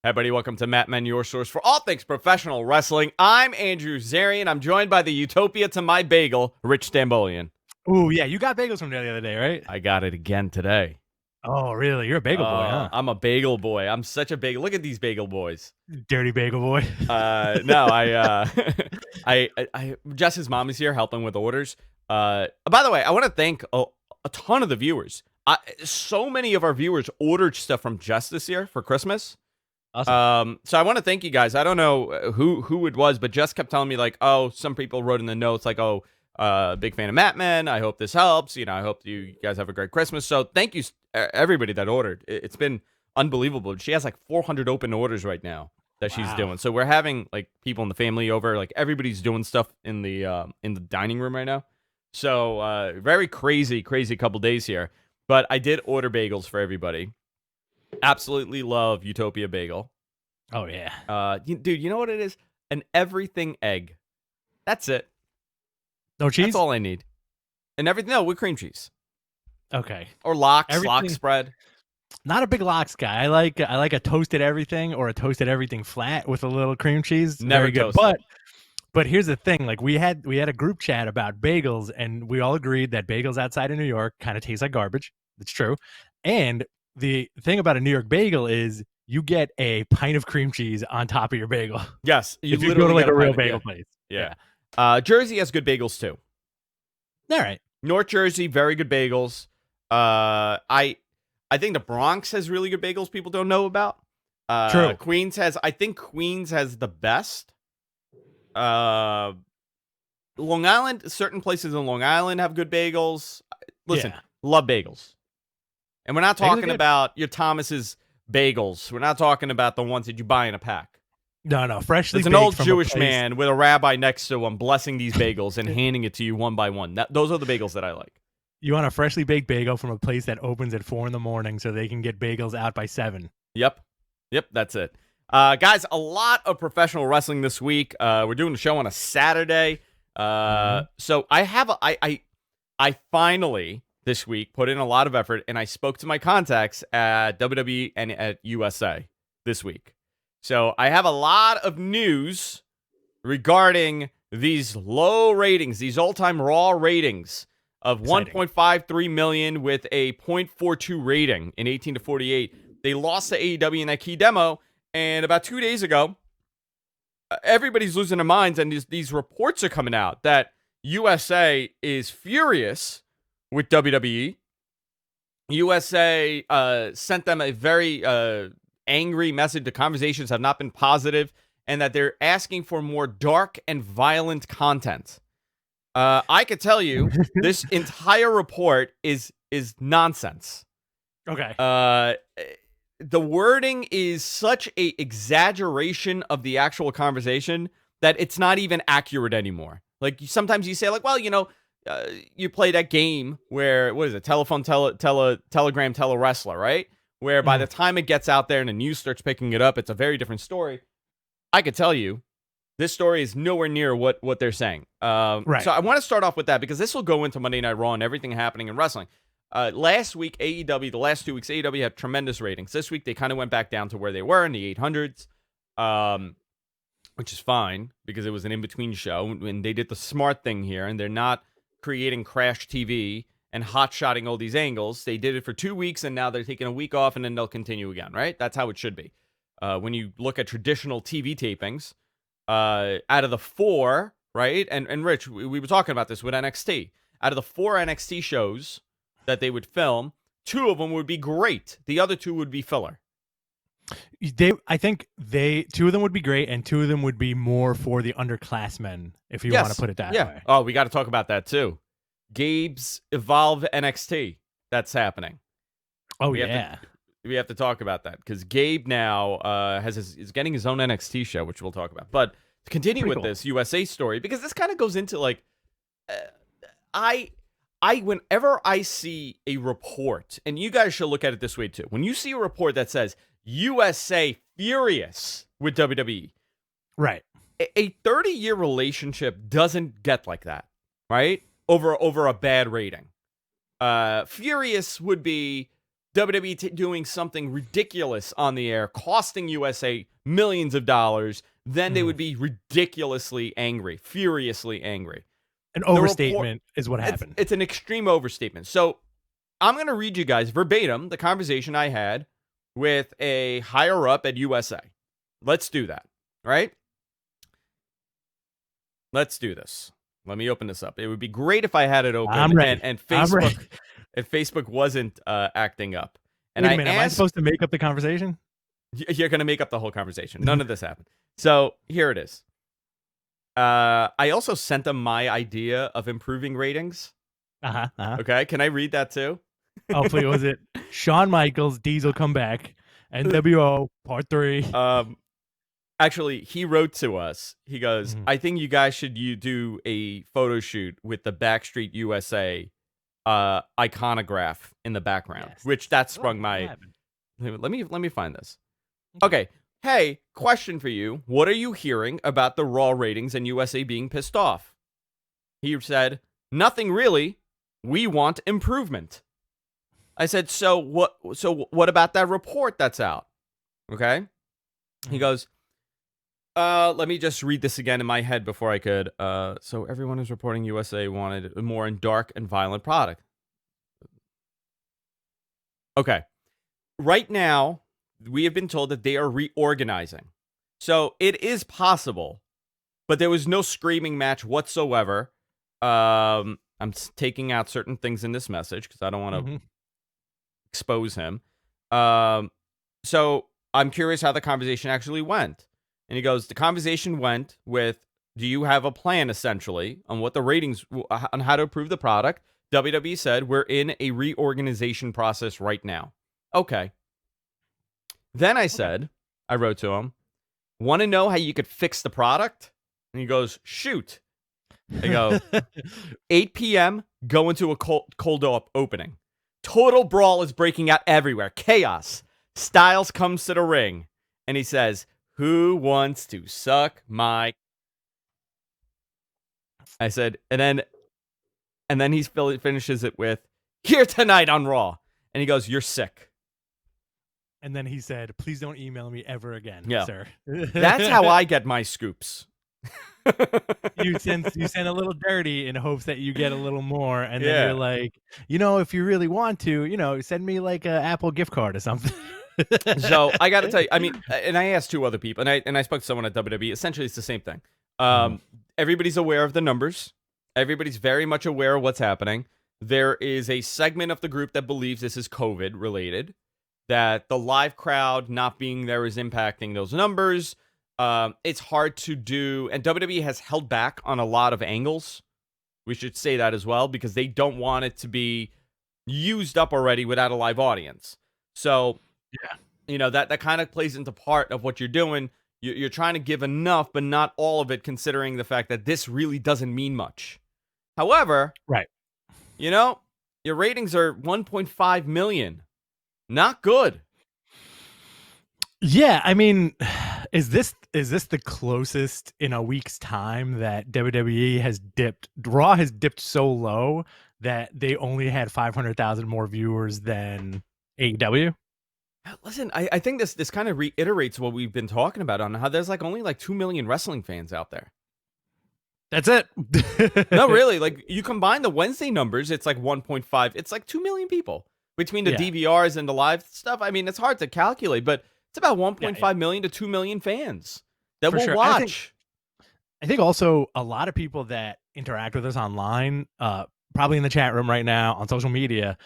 Hey, buddy, welcome to Matt Men, your source for all things professional wrestling. I'm Andrew Zarian. I'm joined by the Utopia to my bagel, Rich Stambolian. Ooh, yeah, you got bagels from there the other day, right? I got it again today. Oh, really? You're a bagel boy, huh? I'm a bagel boy. I'm such a bagel. Look at these bagel boys. Dirty bagel boy. Jess's mom is here helping with orders. By the way, I want to thank a ton of the viewers. So many of our viewers ordered stuff from Jess this year for Christmas. Awesome. So I want to thank you guys. I don't know who it was, but Jess kept telling me like, oh, some people wrote in the notes like, oh, big fan of Matt Men. I hope this helps. You know, I hope you guys have a great Christmas. So thank you everybody that ordered. It's been unbelievable. She has like 400 open orders right now that she's doing. So we're having like people in the family over. Like everybody's doing stuff in the dining room right now. So very crazy couple days here. But I did order bagels for everybody. Absolutely love Utopia Bagel. Oh, yeah. Dude, you know what it is? An everything egg. That's it. No cheese? That's all I need. And everything, no, with cream cheese. Okay. Or lox spread. Not a big lox guy. I like a toasted everything or a toasted everything flat with a little cream cheese. Never Very good. toasted. But here's the thing. Like we had a group chat about bagels, and we all agreed that bagels outside of New York kind of taste like garbage. It's true. And the thing about a New York bagel is you get a pint of cream cheese on top of your bagel. Yes. If you go to like a real bagel place. Yeah. Jersey has good bagels too. All right. North Jersey, very good bagels. I think the Bronx has really good bagels people don't know about. True. Queens has the best. Long Island, certain places in Long Island have good bagels. Listen, love bagels. And we're not talking about your Thomas's bagels. We're not talking about the ones that you buy in a pack. No, freshly baked. It's an old Jewish man with a rabbi next to him blessing these bagels and handing it to you one by one. Those are the bagels that I like. You want a freshly baked bagel from a place that opens at 4 a.m. so they can get bagels out by 7. Yep, that's it. Guys, a lot of professional wrestling this week. We're doing the show on a Saturday. So I finally this week put in a lot of effort, and I spoke to my contacts at WWE and at USA this week. So I have a lot of news regarding these low ratings, these all-time Raw ratings of 1.53 million with a 0.42 rating in 18 to 48. They lost to AEW in that key demo, and about 2 days ago, everybody's losing their minds, and these reports are coming out that USA is furious with WWE. USA sent them a very angry message. The conversations have not been positive, and that they're asking for more dark and violent content. I could tell you this entire report is nonsense. Okay. The wording is such a exaggeration of the actual conversation that it's not even accurate anymore. Like sometimes you say like, well, you know, you play that game where, what is it? Telephone, telegram, wrestler, right? Where by the time it gets out there and the news starts picking it up, it's a very different story. I could tell you, this story is nowhere near what they're saying. Right. So I want to start off with that because this will go into Monday Night Raw and everything happening in wrestling. Last week, AEW, the last 2 weeks, AEW had tremendous ratings. This week, they kind of went back down to where they were in the 800s, which is fine because it was an in-between show. And they did the smart thing here, and they're not creating Crash TV and hot-shotting all these angles. They did it for 2 weeks, and now they're taking a week off, and then they'll continue again, right? That's how it should be. When you look at traditional TV tapings, out of the 4, right? And Rich, we were talking about this with NXT. Out of the 4 NXT shows that they would film, 2 of them would be great. The other 2 would be filler. I think 2 of them would be great, and 2 of them would be more for the underclassmen, if you want to put it that way. Oh, we got to talk about that too. Gabe's Evolve NXT. That's happening. Oh, we have to talk about that because Gabe now is getting his own NXT show, which we'll talk about. But to continue with this USA story, because this kind of goes into like, whenever I see a report, and you guys should look at it this way too. When you see a report that says USA furious with WWE, right? A 30-year relationship doesn't get like that, right? Over a bad rating. Furious would be WWE doing something ridiculous on the air, costing USA millions of dollars, then they would be ridiculously angry, furiously angry. An overstatement is what happened. It's an extreme overstatement. So I'm going to read you guys verbatim the conversation I had with a higher up at USA. Let's do that, right? Let's do this. Let me open this up. It would be great if I had it open. I'm ready. And Facebook, if Facebook wasn't acting up. And Wait a minute, am I supposed to make up the conversation? You're going to make up the whole conversation. None of this happened. So here it is. I also sent them my idea of improving ratings. Okay, can I read that too? Oh, please. Was it Shawn Michaels, Diesel come back, NWO Part 3? Actually, he wrote to us. He goes, I think you guys should do a photo shoot with the Backstreet USA iconograph in the background, which that sprung my... Let me find this. Okay. Hey, question for you. What are you hearing about the Raw ratings and USA being pissed off? He said, nothing really. We want improvement. I said, so what about that report that's out? Okay. He goes, let me just read this again in my head before I could. So everyone is reporting USA wanted a more dark and violent product. Okay. Right now, we have been told that they are reorganizing. So it is possible, but there was no screaming match whatsoever. I'm taking out certain things in this message because I don't want to expose him. So I'm curious how the conversation actually went. And he goes, the conversation went with, do you have a plan, essentially, on what the ratings, on how to improve the product? WWE said, we're in a reorganization process right now. Okay. Then I said, I wrote to him, want to know how you could fix the product? And he goes, shoot. I go, 8 p.m., go into a cold opening. Total brawl is breaking out everywhere. Chaos. Styles comes to the ring. And he says, who wants to suck my... I said, and then he finishes it with, here tonight on Raw. And he goes, you're sick. And then he said, please don't email me ever again, sir. That's how I get my scoops. You send a little dirty in hopes that you get a little more. And then you're like, if you really want to, send me like an Apple gift card or something. So I got to tell you, I mean, and I asked 2 other people, and I spoke to someone at WWE. Essentially, it's the same thing. Everybody's aware of the numbers. Everybody's very much aware of what's happening. There is a segment of the group that believes this is COVID related, that the live crowd not being there is impacting those numbers. It's hard to do, and WWE has held back on a lot of angles. We should say that as well, because they don't want it to be used up already without a live audience. So, that kind of plays into part of what you're doing. You're trying to give enough, but not all of it, considering the fact that this really doesn't mean much. However, your ratings are 1.5 million. Not good. Yeah, I mean, is this the closest in a week's time that WWE has dipped? Raw has dipped so low that they only had 500,000 more viewers than AEW. Listen, I think this kind of reiterates what we've been talking about on how there's only 2 million wrestling fans out there. That's it. No, really. You combine the Wednesday numbers, it's 1.5. It's 2 million people between the DVRs and the live stuff. I mean, it's hard to calculate, but it's about 1.5 million to 2 million fans that will watch. I think also a lot of people that interact with us online, probably in the chat room right now, on social media,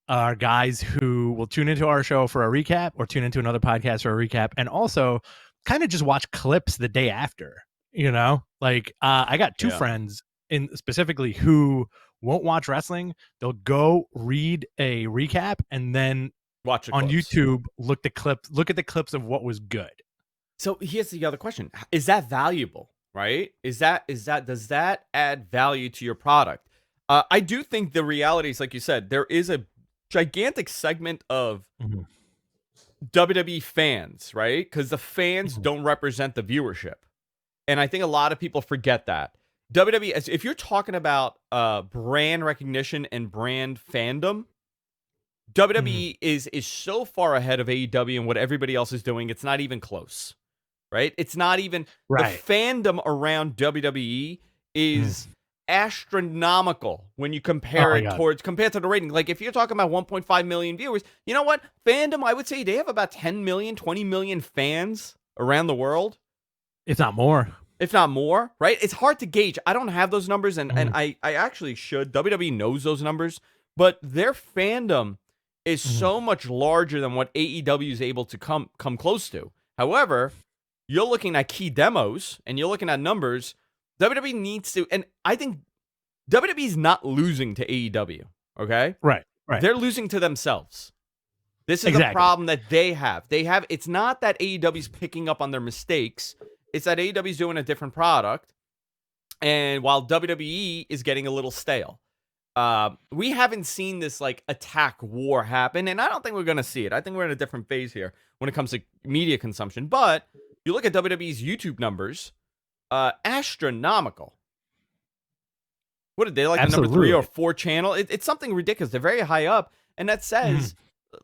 are guys who will tune into our show for a recap or tune into another podcast for a recap, and also kind of just watch clips the day after. I got 2 friends specifically who won't watch wrestling. They'll go read a recap and then watch on YouTube. Look at the clips of what was good. So here's the other question: is that valuable? Right? Does that add value to your product? I do think the reality is, like you said, there is a gigantic segment of WWE fans, right? Because the fans don't represent the viewership. And I think a lot of people forget that. WWE, if you're talking about brand recognition and brand fandom, WWE is so far ahead of AEW and what everybody else is doing. It's not even close, right? It's not even the fandom around WWE is astronomical when you compare compared to the rating. Like if you're talking about 1.5 million viewers, you know what? Fandom, I would say they have about 10 million, 20 million fans around the world. If not more. If not more, right? It's hard to gauge. I don't have those numbers, and I actually should. WWE knows those numbers, but their fandom is so much larger than what AEW is able to come close to. However, you're looking at key demos, and you're looking at numbers. WWE needs to, and I think WWE is not losing to AEW, okay? Right. They're losing to themselves. This is the problem that they have. It's not that AEW's picking up on their mistakes. It's that AEW's doing a different product, and while WWE is getting a little stale. We haven't seen this like attack war happen, and I don't think we're going to see it. I think we're in a different phase here when it comes to media consumption. But you look at WWE's YouTube numbers, astronomical. What did they like? Absolutely. The number 3 or 4 channel? It's something ridiculous. They're very high up, and that says,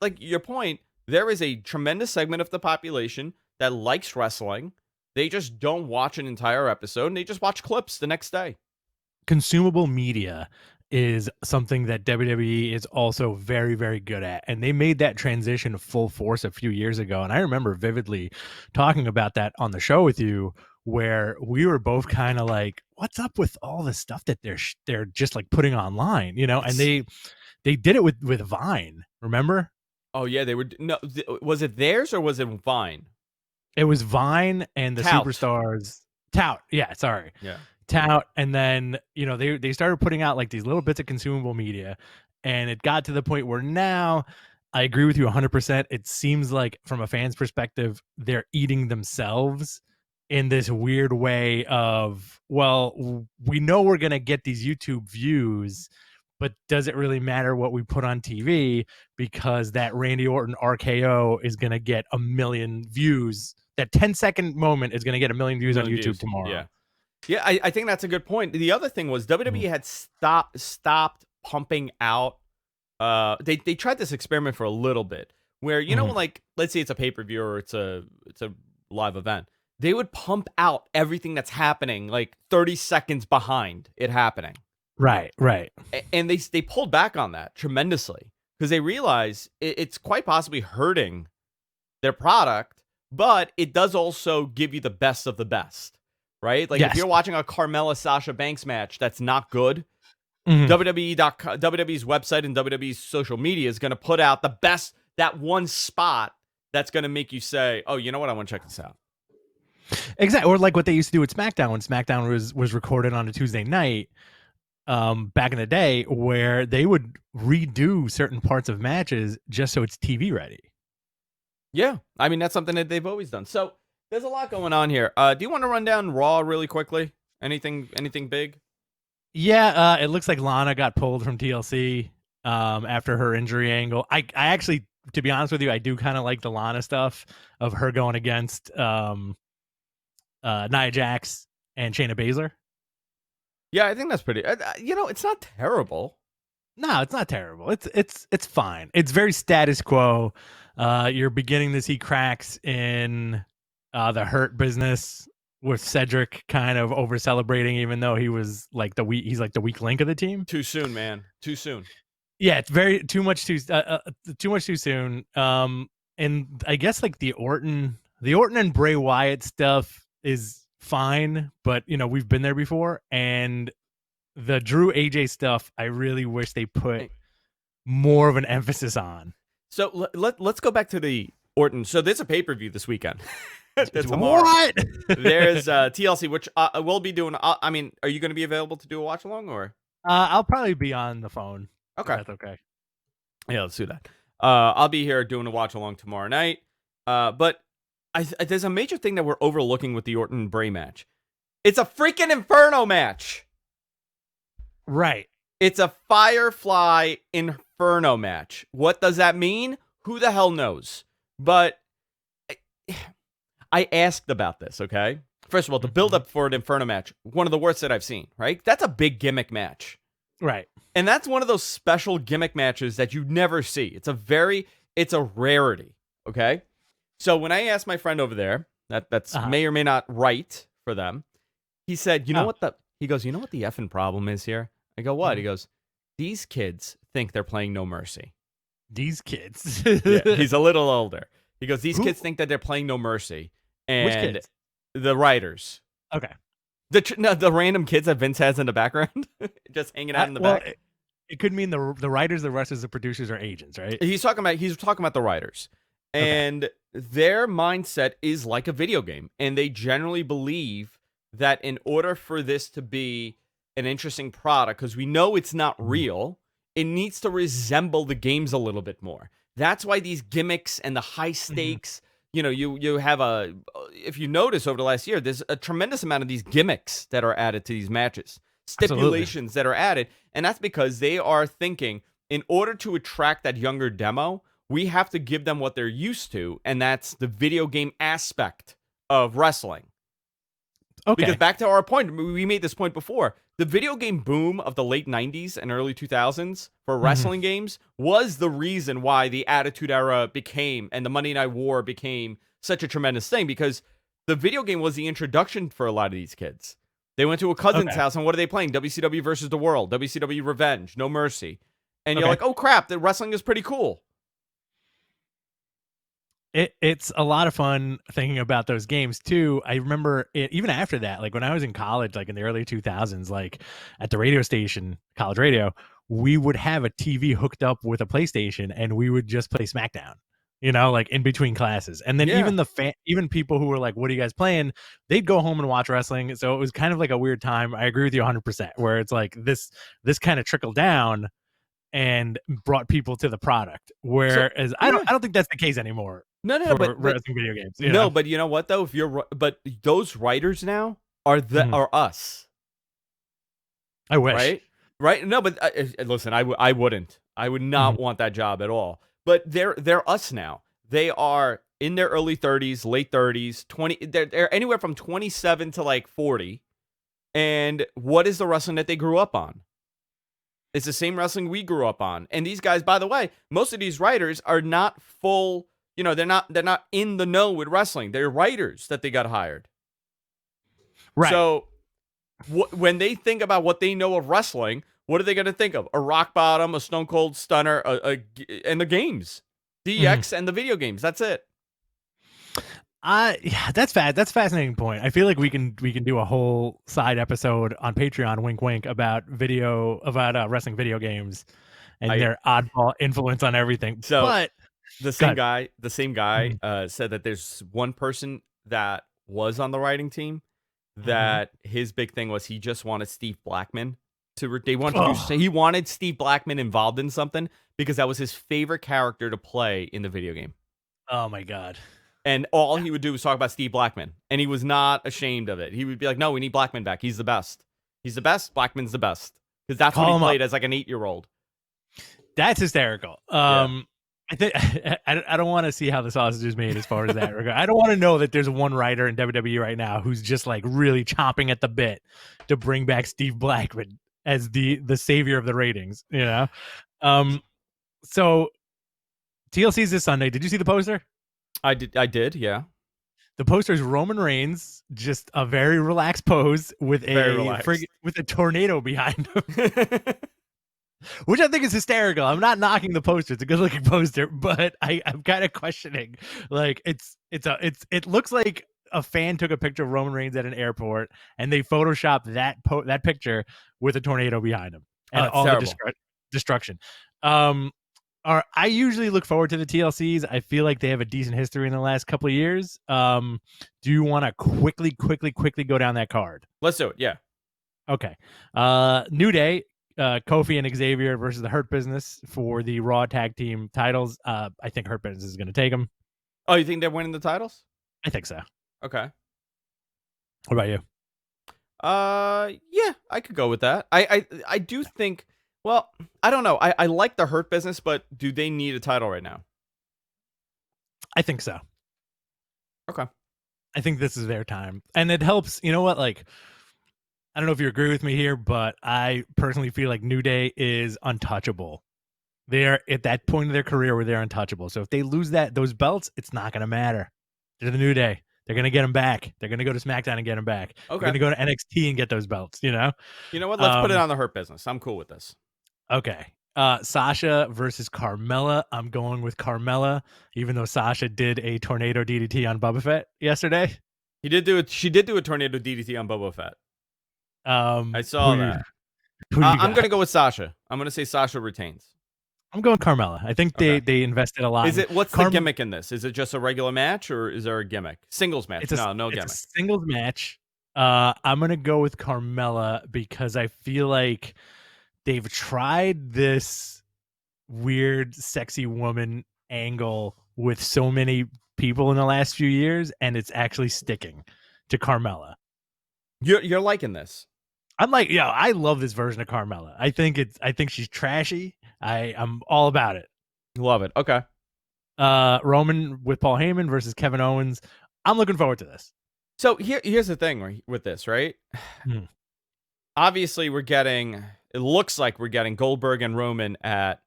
like your point, there is a tremendous segment of the population that likes wrestling. They just don't watch an entire episode, and they just watch clips the next day. Consumable media is something that WWE is also very, very good at. And they made that transition full force a few years ago. And I remember vividly talking about that on the show with you, where we were both kind of like, what's up with all the stuff that they're just like putting online, you know? And they did it with Vine, remember? Oh yeah, they were. No, was it theirs or was it Vine? It was Vine and the Tout. Superstars. Tout. Yeah, sorry. Yeah. Tout. And then, you know, they started putting out like these little bits of consumable media. And it got to the point where now, I agree with you 100%. It seems like from a fan's perspective, they're eating themselves in this weird way of, well, we know we're going to get these YouTube views, but does it really matter what we put on TV? Because that Randy Orton RKO is going to get 1 million views. That 10-second moment is going to get 1 million views on YouTube tomorrow. Yeah, I think that's a good point. The other thing was WWE had stopped pumping out. They tried this experiment for a little bit, where you know, like let's say it's a pay-per-view or it's a live event. They would pump out everything that's happening like 30 seconds behind it happening. Right. And they pulled back on that tremendously because they realize it's quite possibly hurting their product, but it does also give you the best of the best, right? Like if you're watching a Carmella Sasha Banks match that's not good, WWE's website and WWE's social media is going to put out the best, that one spot that's going to make you say, oh, you know what? I want to check this out. Exactly. Or like what they used to do with SmackDown when SmackDown was recorded on a Tuesday night back in the day, where they would redo certain parts of matches just so it's TV ready. Yeah. I mean, that's something that they've always done. So there's a lot going on here. Do you want to run down Raw really quickly? Anything big? Yeah. It looks like Lana got pulled from TLC after her injury angle. I actually, to be honest with you, I do kind of like the Lana stuff of her going against Nia Jax and Shayna Baszler. Yeah, I think that's pretty. It's not terrible. No, it's not terrible. It's fine. It's very status quo. You're beginning to see cracks in the Hurt business with Cedric kind of over celebrating, even though he was like he's like the weak link of the team. Too soon, man. Too soon. Yeah, it's too much too soon. And I guess like the Orton and Bray Wyatt stuff is fine, but you know, we've been there before. And the Drew AJ stuff, I really wish they put more of an emphasis on. So let's go back to the Orton. So there's a pay-per-view this weekend. What? There's TLC, which we'll be doing. I mean, are you going to be available to do a watch along, or? I'll probably be on the phone. Okay, that's okay. Yeah, let's do that. I'll be here doing a watch along tomorrow night. But there's a major thing that we're overlooking with the Orton Bray match. It's a freaking Inferno match. Right. It's a Firefly Inferno match. What does that mean? Who the hell knows? But I asked about this, okay? First of all, the build-up for an Inferno match, one of the worst that I've seen, right? That's a big gimmick match. Right. And that's one of those special gimmick matches that you never see. It's a rarity. Okay. So when I asked my friend over there, that's may or may not right for them, he said, you know what the effing problem is here? I go, what? He goes, these kids think they're playing No Mercy. These kids. Yeah, he's a little older. He goes, these kids think that they're playing No Mercy. And which kids? The writers. Okay. The random kids that Vince has in the background, just hanging out in the back. It could mean the writers, the rest of the producers are agents, right? He's talking about the writers. And their mindset is like a video game. And they generally believe that in order for this to be an interesting product, because we know it's not real, it needs to resemble the games a little bit more. That's why these gimmicks and the high stakes, you have if you notice over the last year, there's a tremendous amount of these gimmicks that are added to these matches, stipulations that are added. And that's because they are thinking, in order to attract that younger demo, we have to give them what they're used to, and that's the video game aspect of wrestling. Okay. Because back to our point, we made this point before, the video game boom of the late 90s and early 2000s for wrestling games was the reason why the Attitude Era became, and the Monday Night War became such a tremendous thing, because the video game was the introduction for a lot of these kids. They went to a cousin's house, and what are they playing? WCW versus the World, WCW Revenge, No Mercy. And you're like, oh crap, the wrestling is pretty cool. It's a lot of fun thinking about those games too. I remember even after that, like when I was in college, like in the early 2000s, like at the radio station, college radio, we would have a TV hooked up with a PlayStation and we would just play SmackDown, like in between classes. And then even people who were like, what are you guys playing? They'd go home and watch wrestling. So it was kind of like a weird time. I agree with you 100%, where it's like this kind of trickled down and brought people to the product. Whereas I don't think that's the case anymore. No, but wrestling video games. No, but you know what though? But those writers now are us. I wish. Right? No, but listen, I wouldn't. I would not want that job at all. But they're us now. They are in their early 30s, late 30s, 20. They're anywhere from 27 to like 40. And what is the wrestling that they grew up on? It's the same wrestling we grew up on. And these guys, by the way, most of these writers are not full. They're not in the know with wrestling. They're writers that they got hired. Right. So when they think about what they know of wrestling, what are they going to think of? A Rock Bottom, a Stone Cold Stunner, and the games, DX and the video games. That's it. Yeah, that's a fascinating point. I feel like we can do a whole side episode on Patreon, wink wink, about wrestling video games and their oddball influence on everything. So, but the same guy said that there's one person that was on the writing team that his big thing was he just wanted Steve Blackman he wanted Steve Blackman involved in something because that was his favorite character to play in the video game. Oh my God. And all he would do was talk about Steve Blackman, and he was not ashamed of it. He would be like, no, we need Blackman back. He's the best. He's the best. Blackman's the best. Because that's what he played as like an 8-year-old. That's hysterical. I think I don't want to see how the sausage is made as far as that regard. I don't want to know that there's one writer in WWE right now who's just like really chomping at the bit to bring back Steve Blackman as the savior of the ratings. So TLC's this Sunday. Did you see the poster? I did, yeah. The poster is Roman Reigns, just a very relaxed pose with a tornado behind him. Which I think is hysterical. I'm not knocking the poster; it's a good-looking poster, but I'm kind of questioning. Like, it looks like a fan took a picture of Roman Reigns at an airport, and they photoshopped that picture with a tornado behind him and all the destruction. I usually look forward to the TLCs. I feel like they have a decent history in the last couple of years. Do you want to quickly go down that card? Let's do it. Yeah. Okay. New Day. Kofi and Xavier versus the Hurt Business for the Raw Tag Team titles. I think Hurt Business is going to take them. Oh, you think they're winning the titles? I think so. Okay. What about you? Yeah, I could go with that. I do think. Well, I don't know. I like the Hurt Business, but do they need a title right now? I think so. Okay. I think this is their time, and it helps. You know what? Like, I don't know if you agree with me here, but I personally feel like New Day is untouchable. They're at that point of their career where they're untouchable. So if they lose those belts, it's not going to matter. They're the New Day. They're going to get them back. They're going to go to SmackDown and get them back. Okay. They're going to go to NXT and get those belts, You know what? Let's put it on the Hurt Business. I'm cool with this. Okay. Sasha versus Carmella. I'm going with Carmella, even though Sasha did a tornado DDT on Boba Fett yesterday. She did do a tornado DDT on Boba Fett. I saw that. I'm going to go with Sasha. I'm going to say Sasha retains. I'm going Carmella. I think they invested a lot. What's the gimmick in this? Is it just a regular match or is there a gimmick? Singles match? No gimmick. It's a singles match. I'm going to go with Carmella because I feel like they've tried this weird, sexy woman angle with so many people in the last few years, and it's actually sticking to Carmella. You're liking this? I love this version of Carmella. I think she's trashy. I'm all about it. Love it. Okay. Roman with Paul Heyman versus Kevin Owens. I'm looking forward to this. So here's the thing with this, right? Obviously, it looks like we're getting Goldberg and Roman at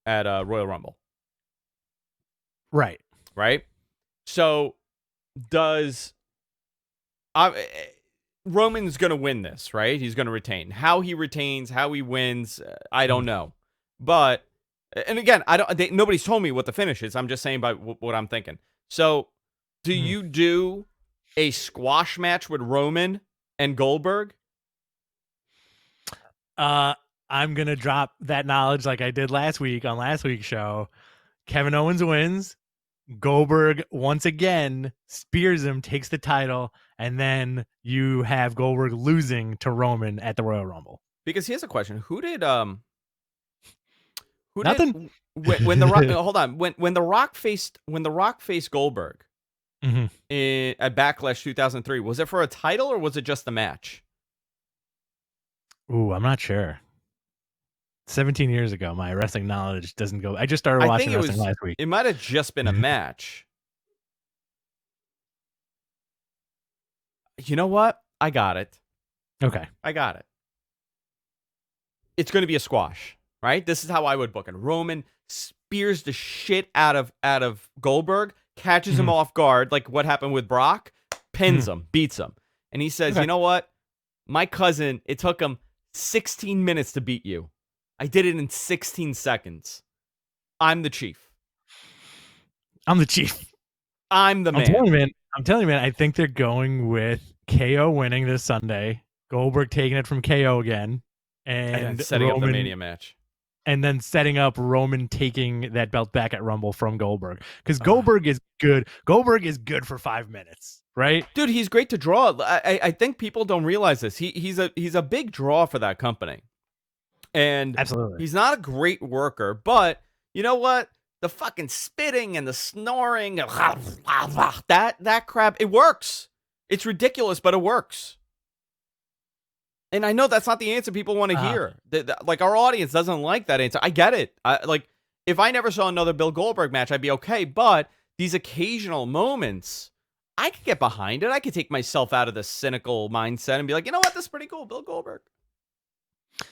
Royal Rumble. Right. So Roman's going to win this, right? He's going to retain. How he retains, how he wins, I don't know. But, and again, nobody's told me what the finish is. I'm just saying by what I'm thinking. So, do you do a squash match with Roman and Goldberg? I'm going to drop that knowledge like I did last week on last week's show. Kevin Owens wins. Goldberg once again spears him, takes the title, and then you have Goldberg losing to Roman at the Royal Rumble. Because here's a question: Who did Nothing. When the Rock? Hold on. When the Rock faced Goldberg at Backlash 2003, was it for a title or was it just the match? Ooh, I'm not sure. 17 years ago, my wrestling knowledge doesn't go. I just started watching wrestling last week. It might have just been a match. You know what? I got it. Okay. I got it. It's going to be a squash, right? This is how I would book it. Roman spears the shit out of Goldberg, catches him off guard, like what happened with Brock, pins him, beats him. And he says, You know what? My cousin, it took him 16 minutes to beat you. I did it in 16 seconds. I'm the chief. I'm the chief. I'm the man. I'm telling you, man, I think they're going with KO winning this Sunday, Goldberg taking it from KO again, and setting Roman, up the Mania match. And then setting up Roman taking that belt back at Rumble from Goldberg. Because Goldberg is good. Goldberg is good for 5 minutes, right? Dude, he's great to draw. I think people don't realize this. He's a big draw for that company. And absolutely, he's not a great worker, but you know what? The fucking spitting and the snoring, that crap, it works. It's ridiculous, but it works. And I know that's not the answer people want to hear. Like, our audience doesn't like that answer. I get it. If I never saw another Bill Goldberg match, I'd be okay. But these occasional moments, I could get behind it. I could take myself out of the cynical mindset and be like, you know what? This is pretty cool, Bill Goldberg.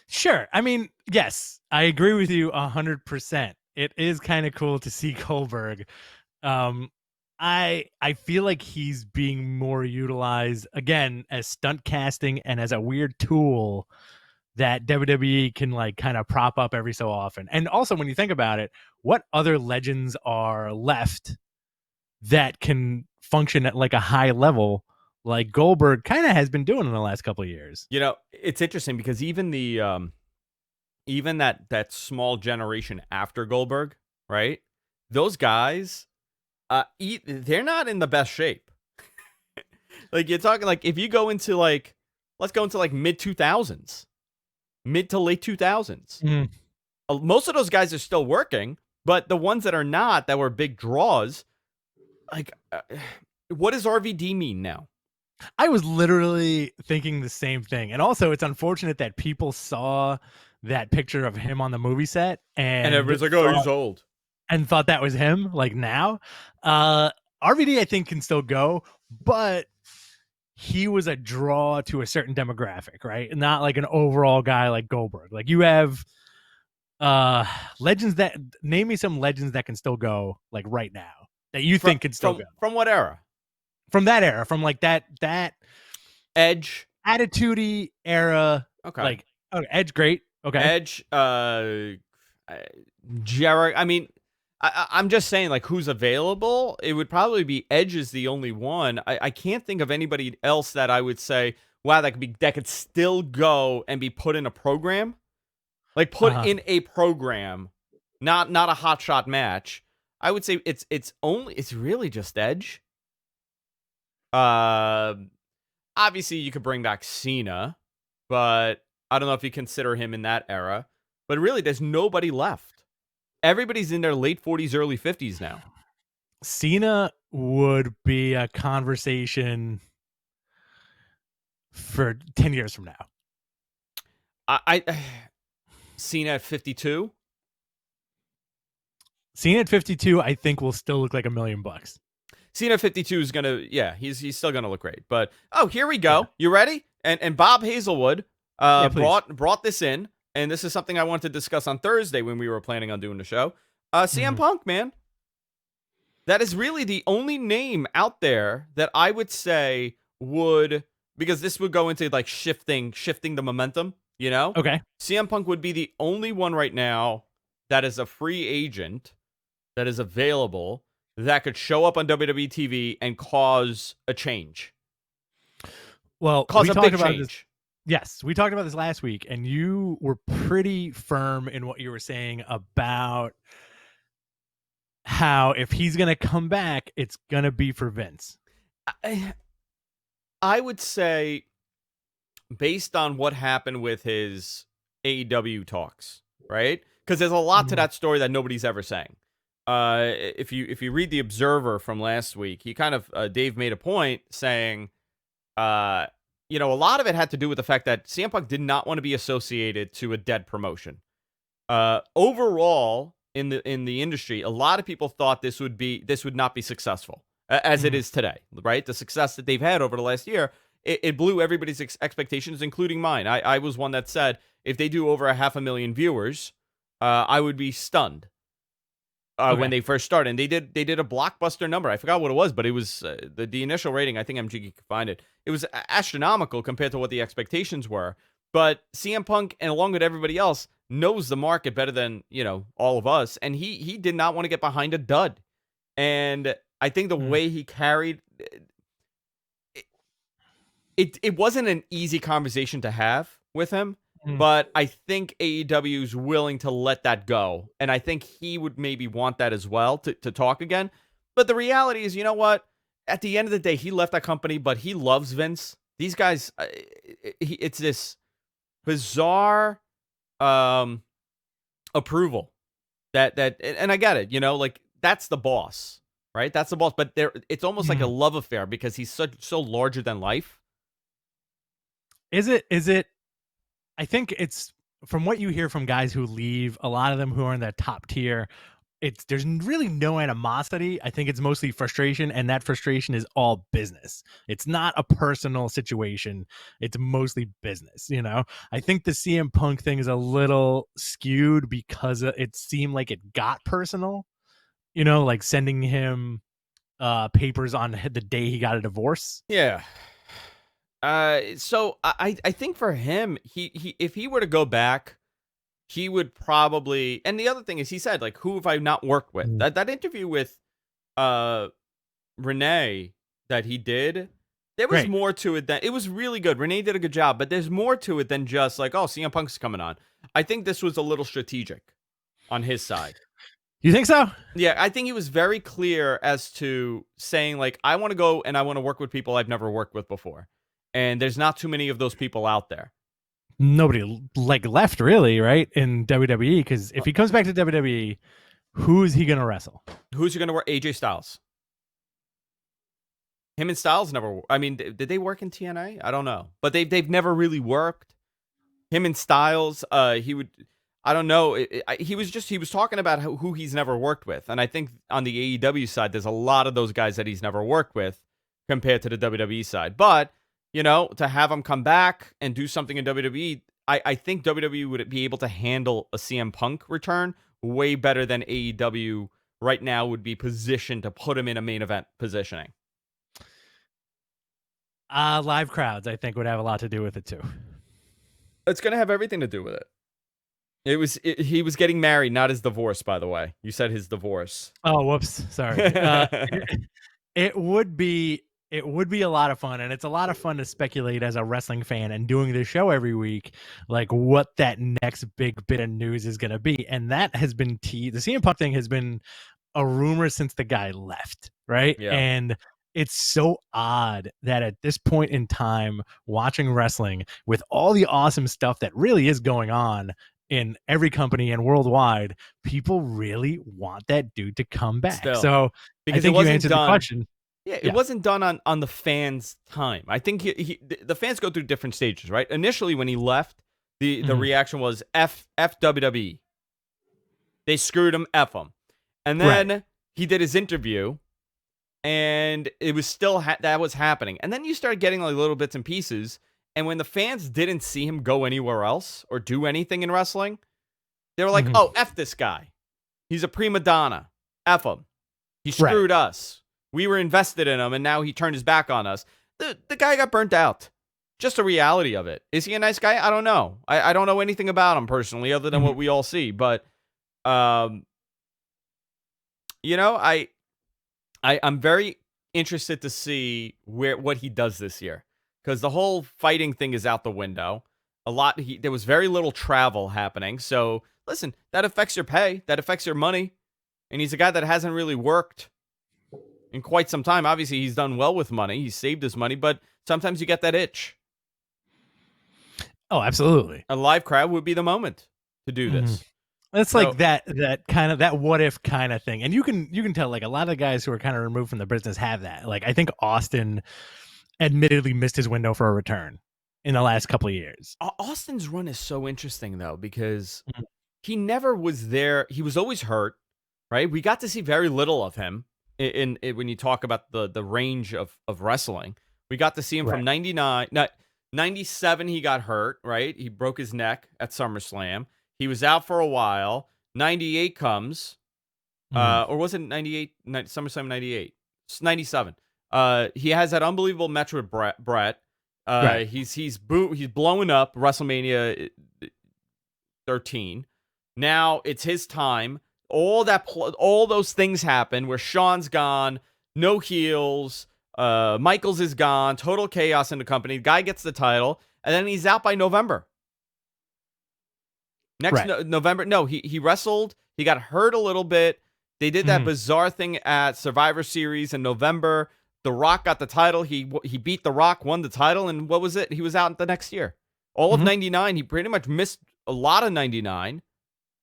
Sure. I mean, yes, I agree with you 100%. It is kind of cool to see Goldberg. I feel like he's being more utilized again as stunt casting and as a weird tool that WWE can like kind of prop up every so often. And also, when you think about it, what other legends are left that can function at like a high level like Goldberg kind of has been doing in the last couple of years? You know, it's interesting because even that small generation after Goldberg, right? Those guys, they're not in the best shape. Like, you're talking like if you go into like, let's go into like mid to late 2000s. Most of those guys are still working, but the ones that are not, that were big draws, like, what does RVD mean now? I was literally thinking the same thing. And also, it's unfortunate that people saw that picture of him on the movie set and everybody's like, oh, he's old. And thought that was him, like now. RVD, I think, can still go, but he was a draw to a certain demographic, right? Not like an overall guy like Goldberg. Like you have legends that name me some legends that can still go like right now that you think can still go. From what era? From that era, from like that Edge, attitude-y era. Okay. Like Edge, great. Okay. Edge, Jericho. I mean, I'm just saying, like, who's available? It would probably be Edge is the only one. I can't think of anybody else that I would say, wow, that could still go and be put in a program. Like, put in a program, not a hot shot match. I would say it's really just Edge. Obviously you could bring back Cena, but I don't know if you consider him in that era. But really, there's nobody left. Everybody's in their late 40s, early 50s now. Cena would be a conversation for 10 years from now. Cena at 52? Cena at 52, I think will still look like $1 million. Cena at 52 is gonna, he's still gonna look great. But here we go. Yeah. You ready? And Bob Hazelwood brought this in. And this is something I wanted to discuss on Thursday when we were planning on doing the show. CM Punk, man. That is really the only name out there that I would say would, because this would go into like shifting the momentum, you know? Okay. CM Punk would be the only one right now that is a free agent that is available that could show up on WWE TV and cause a change. Well, cause a big change. Yes, we talked about this last week, and you were pretty firm in what you were saying about how if he's going to come back, it's going to be for Vince. I would say, based on what happened with his AEW talks, right? Because there's a lot to that story that nobody's ever saying. If you read the Observer from last week, he kind of Dave made a point saying, a lot of it had to do with the fact that CM Punk did not want to be associated to a dead promotion. Overall, in the industry, a lot of people thought this would not be successful as it is today, right? The success that they've had over the last year, it blew everybody's expectations, including mine. I was one that said, if they do over 500,000 viewers, I would be stunned. When they first started, and they did a blockbuster number. I forgot what it was, but it was the initial rating. I think MG could find it. It was astronomical compared to what the expectations were. But CM Punk, and along with everybody else, knows the market better than all of us, and he did not want to get behind a dud. And I think the way he carried it wasn't an easy conversation to have with him. But I think AEW is willing to let that go. And I think he would maybe want that as well to talk again. But the reality is, you know what? At the end of the day, he left that company, but he loves Vince. These guys, it's this bizarre approval that, and I get it, like that's the boss, right? That's the boss. But it's almost like a love affair because he's so larger than life. Is it? I think it's from what you hear from guys who leave, a lot of them who are in that top tier, there's really no animosity. I think it's mostly frustration, and that frustration is all business. It's not a personal situation. It's mostly business, I think the CM Punk thing is a little skewed because it seemed like it got personal, like sending him papers on the day he got a divorce. Yeah. So I think for him, he if he were to go back, he would probably, and the other thing is he said, like, who have I not worked with? That interview with Renee that he did, there was more to it than, it was really good. Renee did a good job, but there's more to it than just like, oh, CM Punk's coming on. I think this was a little strategic on his side. You think so? Yeah, I think he was very clear as to saying, like, I want to go and I want to work with people I've never worked with before. And there's not too many of those people out there. Nobody left really, right, in WWE, because if he comes back to WWE, who is he going to wrestle? Who's he going to work? AJ Styles. Him and Styles never. I mean, did they work in TNA? I don't know, but they've never really worked. Him and Styles, he would. I don't know. He was talking about who he's never worked with, and I think on the AEW side, there's a lot of those guys that he's never worked with compared to the WWE side, but. to have him come back and do something in WWE. I think WWE would be able to handle a CM Punk return way better than AEW right now would be positioned to put him in a main event positioning. Live crowds, I think, would have a lot to do with it too. It's going to have everything to do with it. He was getting married, not his divorce, by the way. You said his divorce. Oh, whoops. Sorry. It would be a lot of fun, and it's a lot of fun to speculate as a wrestling fan and doing this show every week, like what that next big bit of news is going to be. And that has been the CM Punk thing has been a rumor since the guy left, right? Yeah. And it's so odd that at this point in time, watching wrestling with all the awesome stuff that really is going on in every company and worldwide, people really want that dude to come back. Still, so because I think it wasn't you answered done. the question. Yeah, it wasn't done on the fans' time. I think the fans go through different stages, right? Initially, when he left, the reaction was F WWE. They screwed him, F him. And then he did his interview, and it was still that was happening. And then you started getting like little bits and pieces. And when the fans didn't see him go anywhere else or do anything in wrestling, they were like, oh, F this guy. He's a prima donna. F him. He screwed us. We were invested in him, and now he turned his back on us. The guy got burnt out. Just a reality of it. Is he a nice guy? I don't know. I don't know anything about him personally other than what we all see. But, I'm very interested to see what he does this year. Because the whole fighting thing is out the window. There was very little travel happening. So, listen, that affects your pay. That affects your money. And he's a guy that hasn't really worked in quite some time. Obviously, he's done well with money. He's saved his money. But sometimes you get that itch. Oh, absolutely. A live crowd would be the moment to do this. It's like that kind of that what if kind of thing. And you can tell like a lot of guys who are kind of removed from the business have that. Like I think Austin admittedly missed his window for a return in the last couple of years. Austin's run is so interesting though, because he never was there. He was always hurt, right? We got to see very little of him in when you talk about the range of wrestling. We got to see him from 97, he got hurt, right? He broke his neck at SummerSlam. He was out for a while. 98 comes. Or was it 98? SummerSlam 98. 97. He has that unbelievable match with Brett. He's blowing up WrestleMania 13. Now it's his time. All those things happen where Shawn's gone, no heels, Michaels is gone, total chaos in the company. The guy gets the title, and then he's out by November. November, no, he wrestled. He got hurt a little bit. They did that bizarre thing at Survivor Series in November. The Rock got the title. He beat The Rock, won the title, and what was it? He was out the next year. All of 99, he pretty much missed a lot of 99.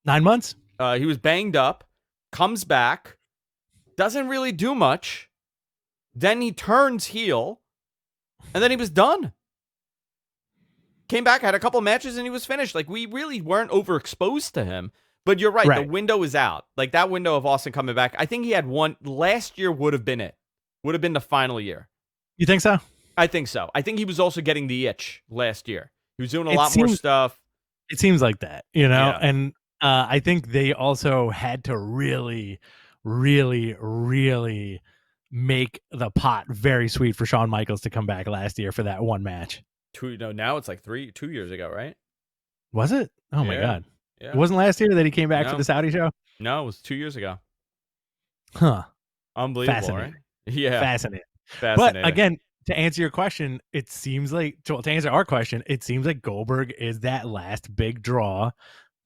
9 months? He was banged up, comes back, doesn't really do much. Then he turns heel, and then he was done. Came back, had a couple matches, and he was finished. Like, we really weren't overexposed to him. But you're right, the window is out. Like, that window of Austin coming back, I think he had one. Last year would have been it. Would have been the final year. You think so? I think so. I think he was also getting the itch last year. He was doing a lot more stuff. It seems like that, Yeah. And I think they also had to really, really, really make the pot very sweet for Shawn Michaels to come back last year for that one match. Now it's like 2 years ago, right? Was it? Oh my God. Yeah. It wasn't last year that he came back for the Saudi show? No, it was 2 years ago. Huh. Unbelievable, right? Yeah. Fascinating. But again, to answer your question, it seems like, to answer our question, it seems like Goldberg is that last big draw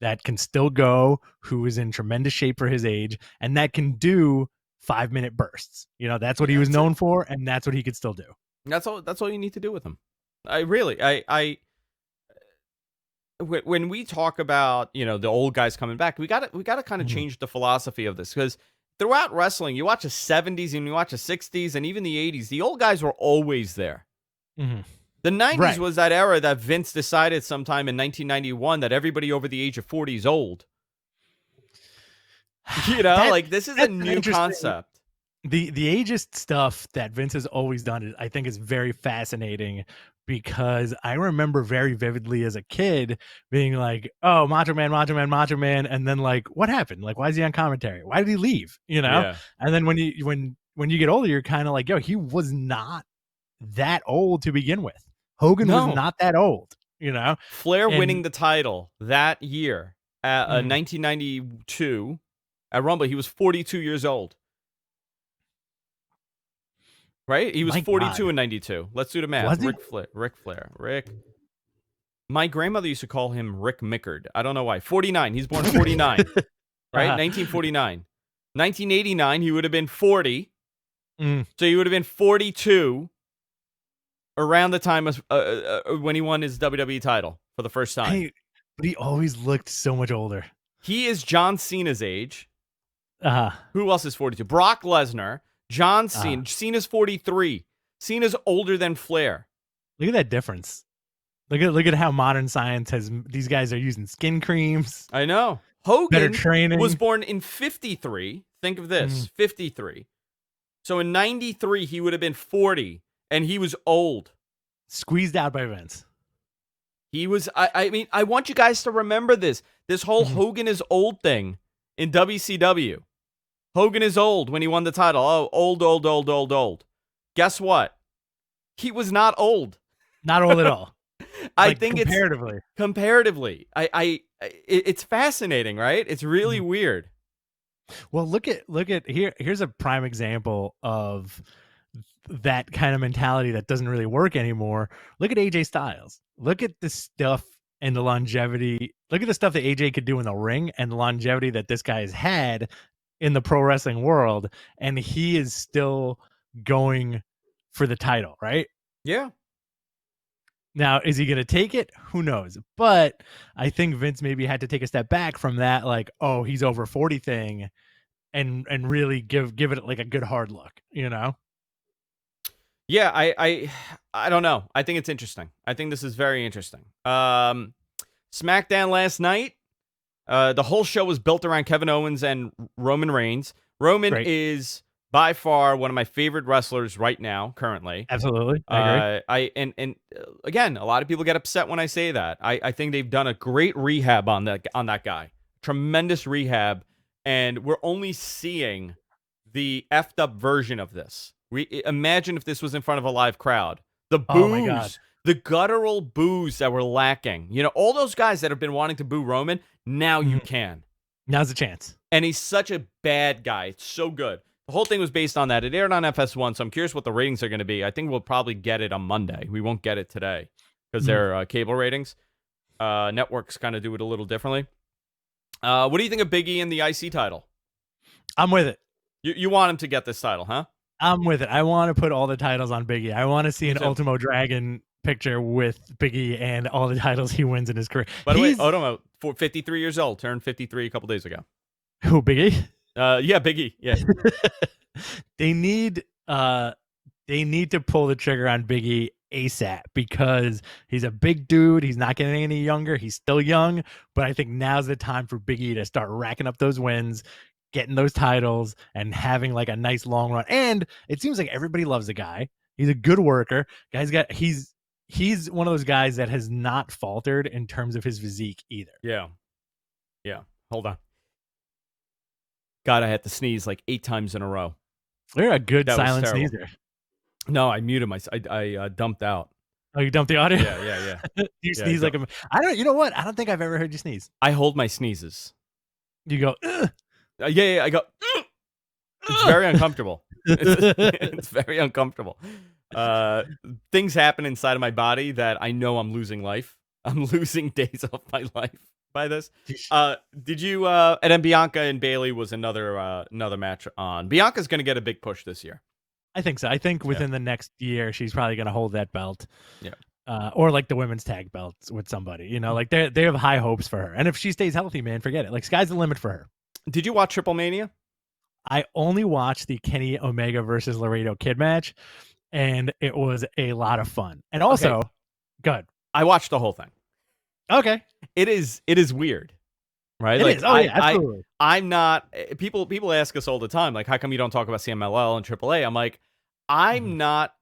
that can still go, who is in tremendous shape for his age, and that can do 5-minute bursts. That's what he was known for, and that's what he could still do. That's all you need to do with him. When we talk about, the old guys coming back, we got to kind of change the philosophy of this, because throughout wrestling, you watch the 70s and you watch the 60s and even the 80s, the old guys were always there. The 90s was that era that Vince decided sometime in 1991 that everybody over the age of 40 is old. This is a new concept. the ageist stuff that Vince has always done, I think, is very fascinating, because I remember very vividly as a kid being like, "Oh, Macho Man, Macho Man, Macho Man," and then like, what happened? Like, why is he on commentary? Why did he leave? You know? Yeah. And then when you get older, you're kind of like, "Yo, he was not that old to begin with. Hogan was No. not that old." You know? Flair winning And the title that year, 1992 at Rumble, he was 42 years old. Right? He was my 42 God, in 92. Let's do the math. was he? Rick Flair. My grandmother used to call him Rick Mickard. I don't know why. 49. He's born 49. Right? 1949. 1989, he would have been 40. Mm. So he would have been 42 around the time of, when he won his WWE title for the first time. Hey, but he always looked so much older. He is John Cena's age. Uh-huh. Who else is 42? Brock Lesnar. John Cena. Cena's 43. Cena's older than Flair. Look at that difference. Look at how modern science has. These guys are using skin creams. I know. Hogan better training. was born in 53. Think of this. 53. So in 93, he would have been 40, and he was old. Squeezed out by Vince. He was, I mean, I want you guys to remember this. This whole Hogan is old thing in WCW. Hogan is old when he won the title. Oh, old. Guess what? He was not old. Not old at all. I think comparatively. Comparatively. It's fascinating, right? It's really weird. Well, look at here's a prime example of that kind of mentality that doesn't really work anymore. Look at AJ Styles. Look at the stuff and the longevity. Look at the stuff that AJ could do in the ring and the longevity that this guy has had in the pro wrestling world, and he is still going for the title, right? Yeah. Now, is he going to take it? Who knows? But I think Vince maybe had to take a step back from that, like, oh, he's over 40 thing, and really give it like a good hard look, you know? Yeah, I don't know. I think it's interesting. I think this is very interesting. SmackDown last night, the whole show was built around Kevin Owens and Roman Reigns. Roman is by far one of my favorite wrestlers right now, currently. Absolutely. I agree. And again, a lot of people get upset when I say that. I think they've done a great rehab on that guy. Tremendous rehab, and we're only seeing the effed up version of this. Imagine if this was in front of a live crowd. The boos, oh my God. the guttural boos that were lacking. You know, all those guys that have been wanting to boo Roman, now you can. Now's the chance. And he's such a bad guy. It's so good. The whole thing was based on that. It aired on FS1, so I'm curious what the ratings are going to be. I think we'll probably get it on Monday. We won't get it today because they're cable ratings. Networks kind of do it a little differently. What do you think of Big E and the IC title? I'm with it. You want him to get this title, huh? I'm with it. I want to put all the titles on Big E. I want to see an Ultimo Dragon picture with Big E and all the titles he wins in his career. By the way, Otomo, 53 years old, turned 53 a couple days ago. Who, Big E? Yeah, Big E. Yeah. They need to pull the trigger on Big E ASAP, because he's a big dude. He's not getting any younger. He's still young, but I think now's the time for Big E to start racking up those wins, getting those titles, and having like a nice long run. And it seems like everybody loves the guy. He's a good worker. He's one of those guys that has not faltered in terms of his physique either. Yeah. Hold on. God, I had to sneeze like 8 times in a row. You're a good silent sneezer. No, I muted myself. I dumped out. Oh, you dumped the audio? Yeah. You sneeze like you know what? I don't think I've ever heard you sneeze. I hold my sneezes. You go, yeah, I go, It's very uncomfortable. It's very uncomfortable. Things happen inside of my body that I know I'm losing life. I'm losing days of my life by this. Did you, and then Bianca and Bailey was another match on. Bianca's going to get a big push this year. I think so. I think within the next year, she's probably going to hold that belt. Yeah. Or like the women's tag belts with somebody, you know, like they have high hopes for her. And if she stays healthy, man, forget it. Like, sky's the limit for her. Did you watch Triple Mania? I only watched the Kenny Omega versus Laredo Kid match, and it was a lot of fun. And also, good. I watched the whole thing. Okay. It is weird, right? It Like is. Oh yeah, absolutely. I'm not. People ask us all the time, like, how come you don't talk about CMLL and AAA? I'm like, I'm not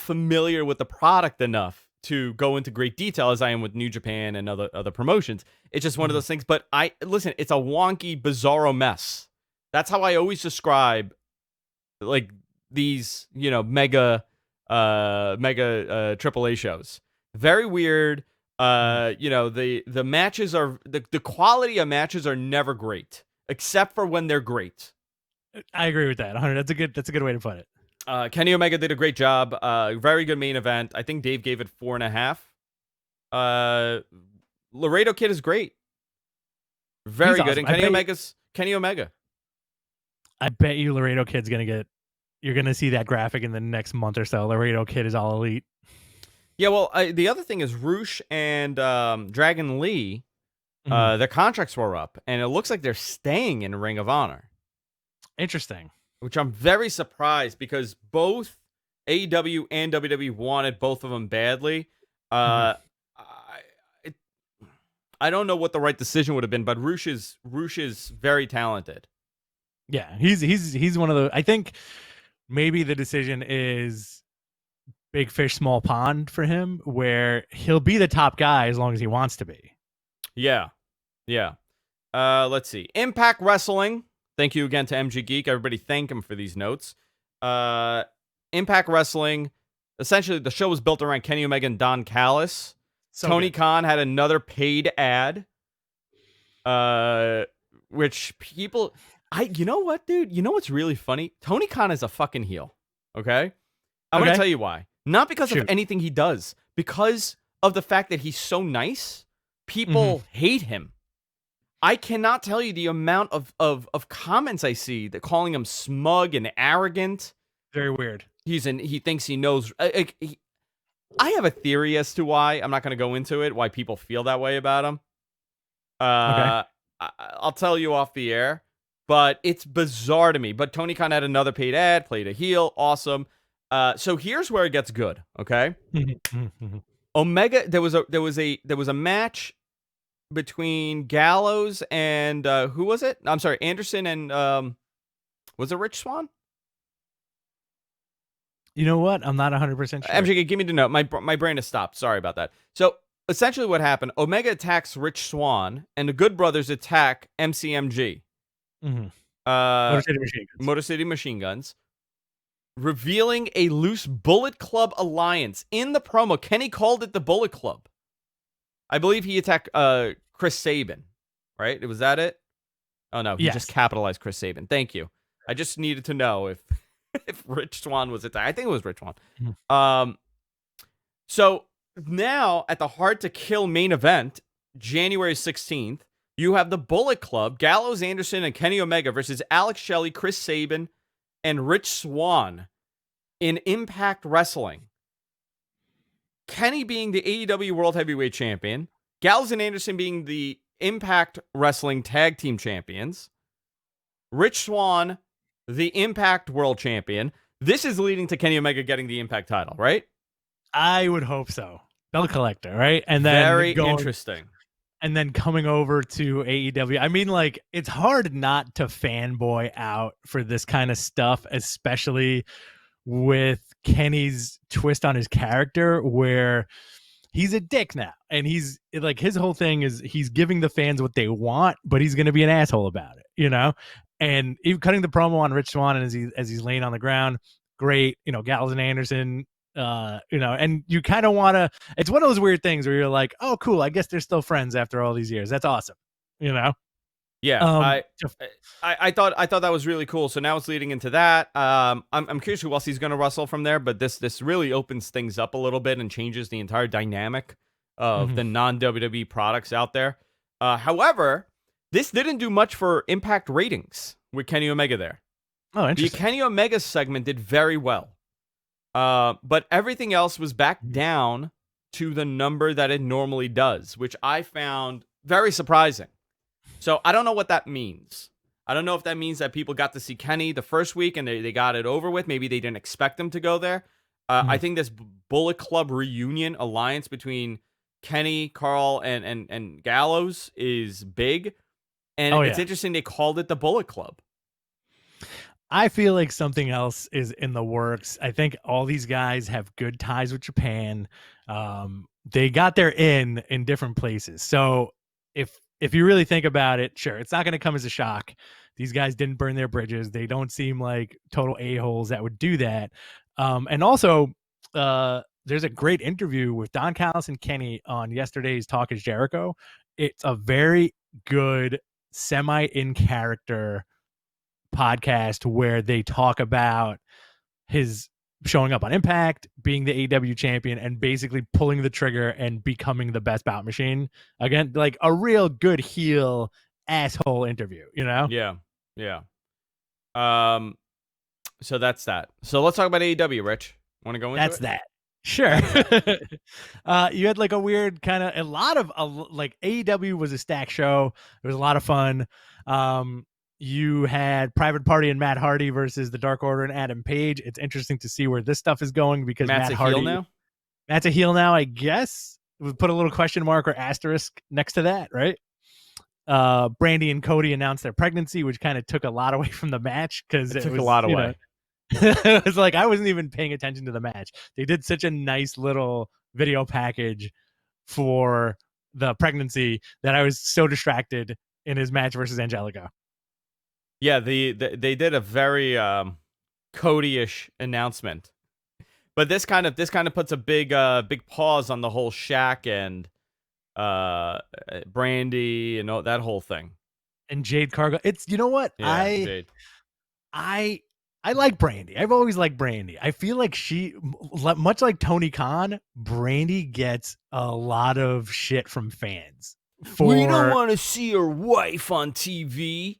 familiar with the product enough to go into great detail as I am with New Japan and other promotions. It's just one of those things. But listen, it's a wonky, bizarro mess. That's how I always describe like these, mega AAA shows. Very weird. The matches are the quality of matches are never great, except for when they're great. I agree with that. 100. That's a good way to put it. Kenny Omega did a great job. Very good main event. I think Dave gave it 4.5. Laredo Kid is great. Very He's good. awesome. And Kenny Omega. I bet you Laredo Kid's you're gonna see that graphic in the next month or so. Laredo Kid is all elite. Yeah, well, the other thing is Roosh and Dragon Lee, their contracts were up, and it looks like they're staying in Ring of Honor. Interesting. Which I'm very surprised because both AEW and WWE wanted both of them badly. I don't know what the right decision would have been, but Roosh is very talented. Yeah, he's one of the. I think maybe the decision is big fish, small pond for him, where he'll be the top guy as long as he wants to be. Yeah. Let's see. Impact Wrestling. Thank you again to MG Geek. Everybody thank him for these notes. Impact Wrestling. Essentially, the show was built around Kenny Omega and Don Callis. So Tony good. Khan had another paid ad. Which people... you know what, dude? You know what's really funny? Tony Khan is a fucking heel. Okay? I'm going to tell you why. Not because of anything he does. Because of the fact that he's so nice. People hate him. I cannot tell you the amount of comments I see that calling him smug and arrogant. Very weird. He thinks he knows. I have a theory as to why. I'm not going to go into it. Why people feel that way about him. Okay. I'll tell you off the air. But it's bizarre to me. But Tony Khan had another paid ad, played a heel, awesome. So here's where it gets good. Okay. Omega. There was a match between Gallows and who was it? I'm sorry, Anderson and was it Rich Swann? You know what? I'm not 100% sure. MJ, give me the note. My brain has stopped. Sorry about that. So essentially, what happened? Omega attacks Rich Swann, and the Good Brothers attack MCMG. Motor City Machine Guns, revealing a loose Bullet Club alliance. In the promo, Kenny called it the Bullet Club. I believe he attacked Chris Sabin, right? Was that it? Oh, no. He just capitalized Chris Sabin. Thank you. I just needed to know if Rich Swann was attacked. I think it was Rich Swann. So now at the Hard to Kill main event, January 16th, you have the Bullet Club, Gallows Anderson and Kenny Omega versus Alex Shelley, Chris Sabin, and Rich Swann in Impact Wrestling. Kenny being the AEW World Heavyweight Champion, Gallows and Anderson being the Impact Wrestling Tag Team Champions, Rich Swann, the Impact World Champion. This is leading to Kenny Omega getting the Impact title, right? I would hope so. Belt collector, right? And then very interesting. And then coming over to AEW. I mean, like, it's hard not to fanboy out for this kind of stuff, especially with Kenny's twist on his character, where he's a dick now, and he's like, his whole thing is he's giving the fans what they want, but he's going to be an asshole about it, you know. And even cutting the promo on Rich Swann and as he's laying on the ground, great, Gallows and Anderson, and you kind of want to. It's one of those weird things where you're like, oh, cool, I guess they're still friends after all these years. That's awesome, Yeah, I thought that was really cool. So now it's leading into that. I'm curious who else he's going to wrestle from there, but this really opens things up a little bit and changes the entire dynamic of the non-WWE products out there. However, this didn't do much for Impact ratings with Kenny Omega there. Oh, interesting. The Kenny Omega segment did very well, but everything else was back down to the number that it normally does, which I found very surprising. So I don't know what that means. I don't know if that means that people got to see Kenny the first week and they got it over with. Maybe they didn't expect him to go there. I think this Bullet Club reunion alliance between Kenny, Carl, and Gallows is big. And it's interesting they called it the Bullet Club. I feel like something else is in the works. I think all these guys have good ties with Japan. They got their in different places. So if you really think about it, sure, it's not going to come as a shock. These guys didn't burn their bridges. They don't seem like total a-holes that would do that. And also, there's a great interview with Don Callis and Kenny on yesterday's Talk is Jericho. It's a very good semi-in-character podcast where they talk about his showing up on Impact, being the AEW champion, and basically pulling the trigger and becoming the best bout machine. Again, like a real good heel asshole interview, you know? Yeah. So that's that. So let's talk about AEW, Rich. Want to go into That's that. Sure. You had like a weird kind of like AEW was a stack show. It was a lot of fun. You had Private Party and Matt Hardy versus the Dark Order and Adam Page. It's interesting to see where this stuff is going because Matt's Matt Hardy heel now. Matt's a heel now, I guess. We put a little question mark or asterisk next to that, right? Brandy and Cody announced their pregnancy, which kind of took a lot away from the match because it took was, a lot away. It was like I wasn't even paying attention to the match. They did such a nice little video package for the pregnancy that I was so distracted in his match versus Angelico. Yeah, they did a very Cody-ish announcement, but this kind of puts a big pause on the whole Shaq and Brandy and all that whole thing. And Jade Cargill. It's, you know what? Yeah, Jade. I like Brandy. I've always liked Brandy. I feel like she, much like Tony Khan, Brandy gets a lot of shit from fans. We don't want to see her wife on TV.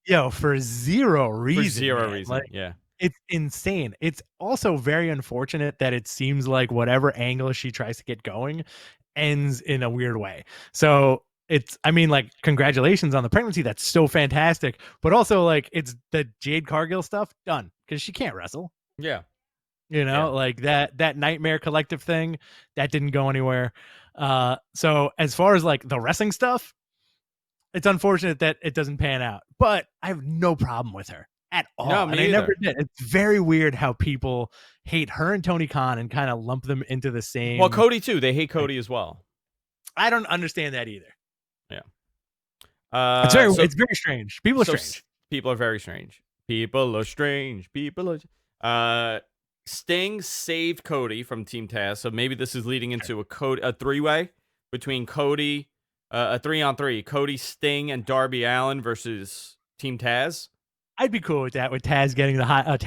Yo, for zero reason. For zero reason, like, yeah. It's insane. It's also very unfortunate that it seems like whatever angle she tries to get going ends in a weird way. So like, congratulations on the pregnancy. That's so fantastic. But also, like, it's the Jade Cargill stuff done because she can't wrestle. Yeah. You know, like that Nightmare Collective thing, that didn't go anywhere. So as far as like the wrestling stuff, it's unfortunate that it doesn't pan out, but I have no problem with her at all. No, and I never did. It's very weird how people hate her and Tony Khan and kind of lump them into the same. Well, Cody too. They hate Cody as well. I don't understand that either. Yeah. It's very strange. People are strange. People are very strange. People are strange. Sting saved Cody from Team Taz, so maybe this is leading into a three-way between Cody. A 3-on-3, Cody, Sting, and Darby Allin versus Team Taz. I'd be cool with that. With Taz getting the hot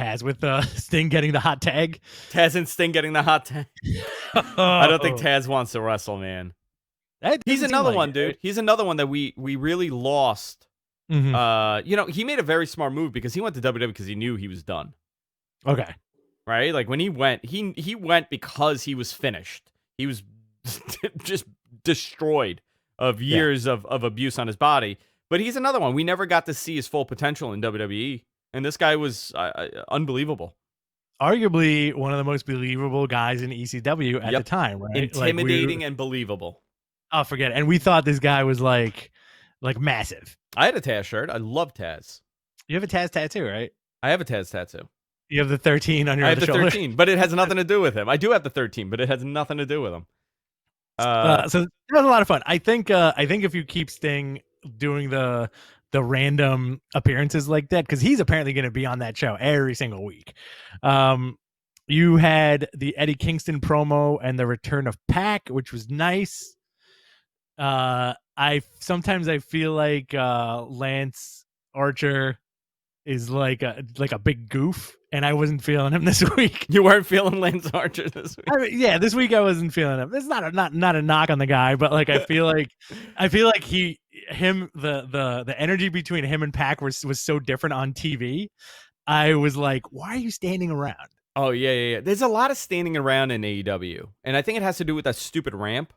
Sting getting the hot tag. Taz and Sting getting the hot tag. I don't think Taz wants to wrestle, man. He's another one, dude. He's another one that we really lost. Mm-hmm. He made a very smart move because he went to WWE because he knew he was done. Okay. Right? Like when he went, he went because he was finished. He was just destroyed of years of abuse on his body. But he's another one. We never got to see his full potential in WWE. And this guy was unbelievable. Arguably one of the most believable guys in ECW at the time, right? Intimidating and believable. Oh, forget it. And we thought this guy was like massive. I had a Taz shirt. I love Taz. You have a Taz tattoo, right? I have a Taz tattoo. You have the 13 on your shoulder? I have the 13, but it has nothing to do with him. I do have the 13, but it has nothing to do with him. So that was a lot of fun. I think if you keep Sting doing the random appearances like that, because he's apparently going to be on that show every single week. You had the Eddie Kingston promo and the return of Pac, which was nice. Sometimes I feel like Lance Archer is like a big goof, and I wasn't feeling him this week. You weren't feeling Lance Archer this week? This week I wasn't feeling him. It's not a knock on the guy, but like I feel like the energy between him and Pac was so different on TV. I was like, why are you standing around? Oh yeah. There's a lot of standing around in AEW, and I think it has to do with that stupid ramp.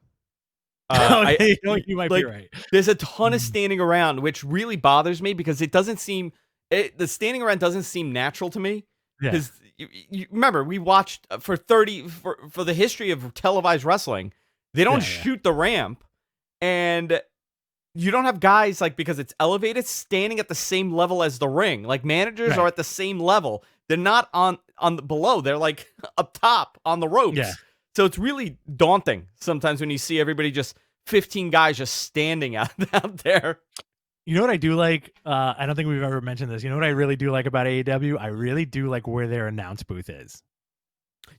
You might be right. There's a ton of standing around, which really bothers me because it doesn't seem. The standing around doesn't seem natural to me. Because you remember, we watched for the history of televised wrestling, they don't shoot the ramp, and you don't have guys like, because it's elevated, standing at the same level as the ring. Like managers are at the same level. They're not on the below. They're like up top on the ropes. Yeah. So it's really daunting sometimes when you see everybody just 15 guys just standing out there. You know what I do like? I don't think we've ever mentioned this. You know what I really do like about AEW? I really do like where their announce booth is.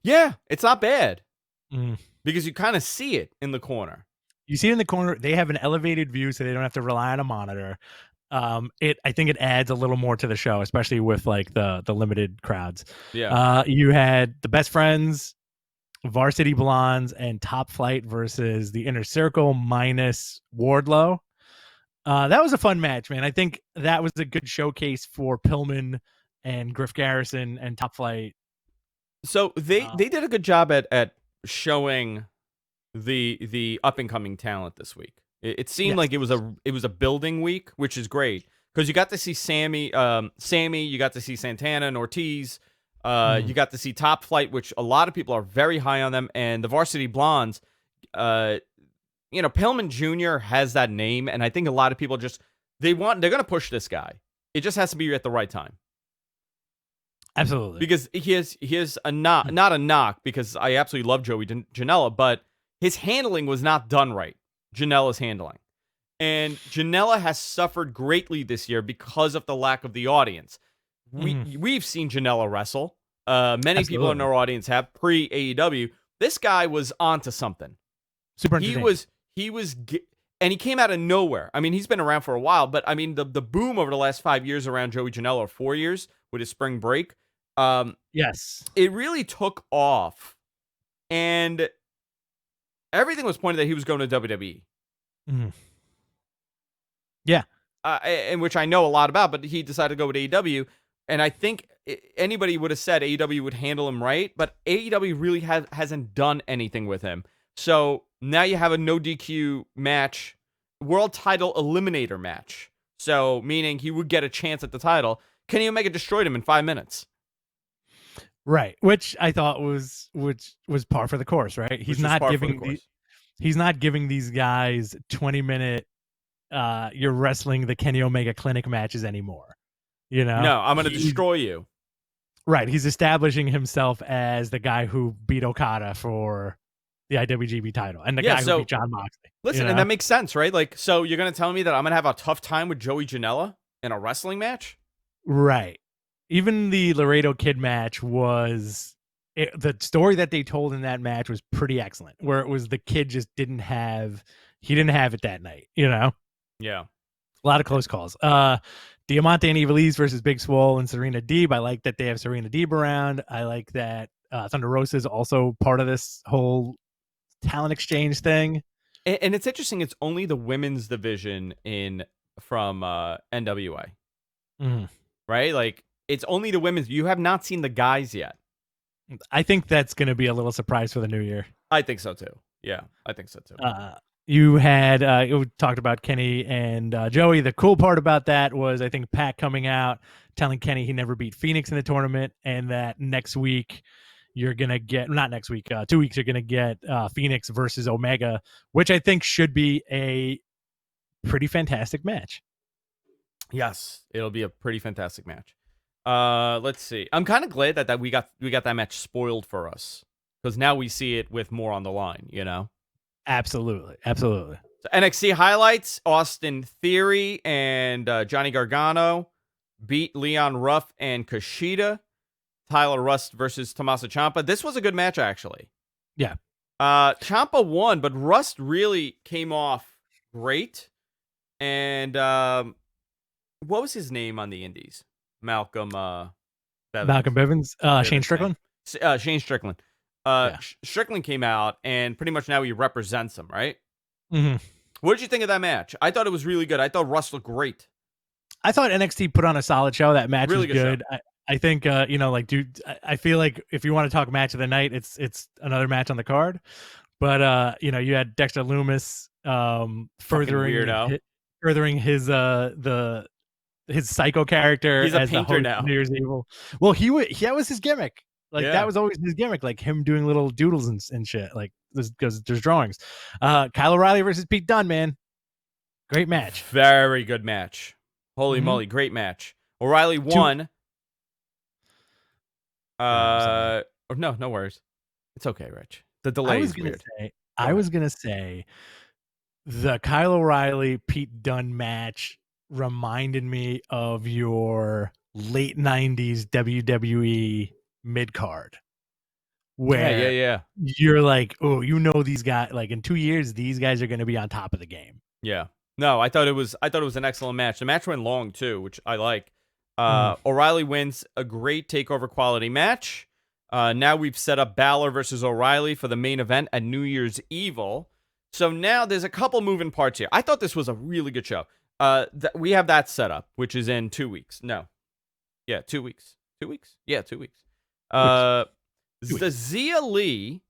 Yeah, it's not bad. Mm. Because you kind of see it in the corner. You see it in the corner. They have an elevated view, so they don't have to rely on a monitor. I think it adds a little more to the show, especially with like the limited crowds. Yeah. You had the Best Friends, Varsity Blondes, and Top Flight versus the Inner Circle minus Wardlow. That was a fun match, man. I think that was a good showcase for Pillman and Griff Garrison and Top Flight. So they did a good job at showing the up and coming talent this week. It seemed like it was a building week, which is great because you got to see Sammy, you got to see Santana and Ortiz, you got to see Top Flight, which a lot of people are very high on them, and the Varsity Blondes. Pillman Jr. has that name, and I think a lot of people they're going to push this guy. It just has to be at the right time. Absolutely. Because he has a knock, not a knock, because I absolutely love Joey Janela, but his handling was not done right. Janela's handling. And Janela has suffered greatly this year because of the lack of the audience. We've seen Janela wrestle. Many people in our audience have pre-AEW. This guy was onto something. Super entertaining. And he came out of nowhere. I mean, he's been around for a while, but I mean, the boom over the last 5 years around Joey Janela, or 4 years with his spring break, yes, it really took off, and everything was pointed that he was going to WWE. Yeah, in which I know a lot about, but he decided to go with AEW, and I think anybody would have said AEW would handle him right, but AEW really hasn't done anything with him. So now you have a no DQ match, world title eliminator match. So meaning he would get a chance at the title. Kenny Omega destroyed him in 5 minutes. Right, which I thought was par for the course. Right, he's not giving these guys 20-minute you're wrestling the Kenny Omega clinic matches anymore. No, I'm going to destroy you. Right, he's establishing himself as the guy who beat Okada for the IWGP title and the guy who beat Jon Moxley. Listen, and that makes sense, right? Like, so you're going to tell me that I'm going to have a tough time with Joey Janela in a wrestling match? Right. Even the Laredo Kid match the story that they told in that match was pretty excellent, where it was the kid just didn't have it that night, Yeah. A lot of close calls. Diamante and Ivelisse versus Big Swole and Serena Deeb. I like that they have Serena Deeb around. I like that Thunder Rosa is also part of this whole talent exchange thing. And it's interesting. It's only the women's division from NWA. Right? Like, it's only the women's. You have not seen the guys yet. I think that's going to be a little surprise for the new year. I think so, too. Yeah, I think so, too. You had you talked about Kenny and Joey. The cool part about that was, I think, Pat coming out, telling Kenny he never beat Phoenix in the tournament, and that next week you're going to get, not next week, 2 weeks, you're going to get Phoenix versus Omega, which I think should be a pretty fantastic match. Yes, it'll be a pretty fantastic match. Let's see. I'm kind of glad that we got that match spoiled for us, because now we see it with more on the line, Absolutely. So NXT highlights: Austin Theory and Johnny Gargano beat Leon Ruff and Kushida. Tyler Rust versus Tommaso Ciampa. This was a good match, actually. Yeah. Ciampa won, but Rust really came off great. And what was his name on the Indies? Malcolm Bivens. Shane Strickland. Shane Strickland. Strickland came out, and pretty much now he represents him, right? What did you think of that match? I thought it was really good. I thought Rust looked great. I thought NXT put on a solid show. That match really was good. I think dude, I feel like if you want to talk match of the night, it's another match on the card. But you had Dexter Lumis furthering his his psycho character. He's a as painter the now. New Year's Evil. Well, that was his gimmick. That was always his gimmick, like him doing little doodles and shit. Like, because there's drawings. Kyle O'Reilly versus Pete Dunne, man. Great match. Very good match. Holy moly, great match. O'Reilly won. No worries. It's okay, Rich. The delay is weird. I was gonna say the Kyle O'Reilly Pete Dunn match reminded me of your late 90s WWE mid card. Where yeah. You're like, oh, you know these guys, like in 2 years, these guys are gonna be on top of the game. Yeah. No, I thought it was an excellent match. The match went long too, which I like. O'Reilly wins a great takeover quality match. Now we've set up Balor versus O'Reilly for the main event at New Year's Evil. So now there's a couple moving parts here. I thought this was a really good show. We have that set up, which is in 2 weeks. No. Yeah, 2 weeks. 2 weeks? Yeah, 2 weeks. The Zia Lee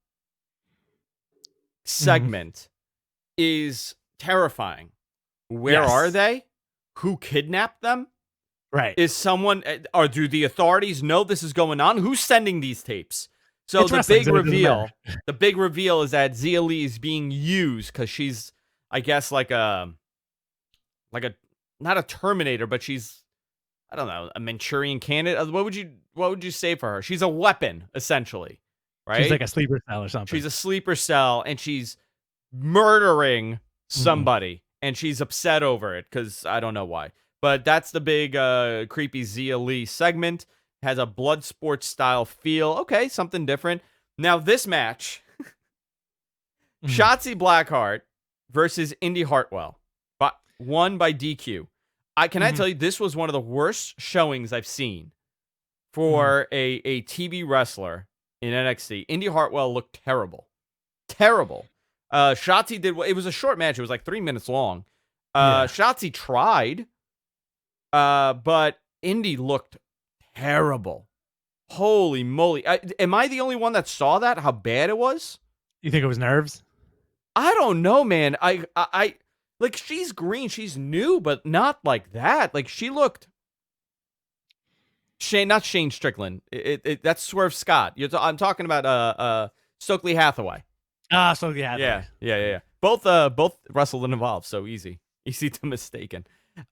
segment is terrifying. Where are they? Who kidnapped them? Right. Is someone, or do the authorities know this is going on? Who's sending these tapes? So it's the big reveal is that Zia Lee is being used because she's, I guess, like a, not a Terminator, but she's, I don't know, a Manchurian candidate. What would you say for her? She's a weapon, essentially, right? She's like a sleeper cell or something. She's a sleeper cell, and she's murdering somebody, and she's upset over it because I don't know why. But that's the big creepy Zia Lee segment. Has a blood sports style feel. Okay, something different. Now this match, Shotzi Blackheart versus Indy Hartwell, won by DQ. I tell you, this was one of the worst showings I've seen for a TV wrestler in NXT. Indy Hartwell looked terrible. Shotzi did. It was a short match. It was like 3 minutes long. Shotzi tried. But Indy looked terrible. Holy moly. Am I the only one that saw that? How bad it was? You think it was nerves? I don't know, man. I like, she's green. She's new, but not like that. Like, she looked... not Shane Strickland. That's Swerve Scott. I'm talking about Stokely Hathaway. Stokely Hathaway. Yeah. Both wrestled and Evolved, so easy to mistaken.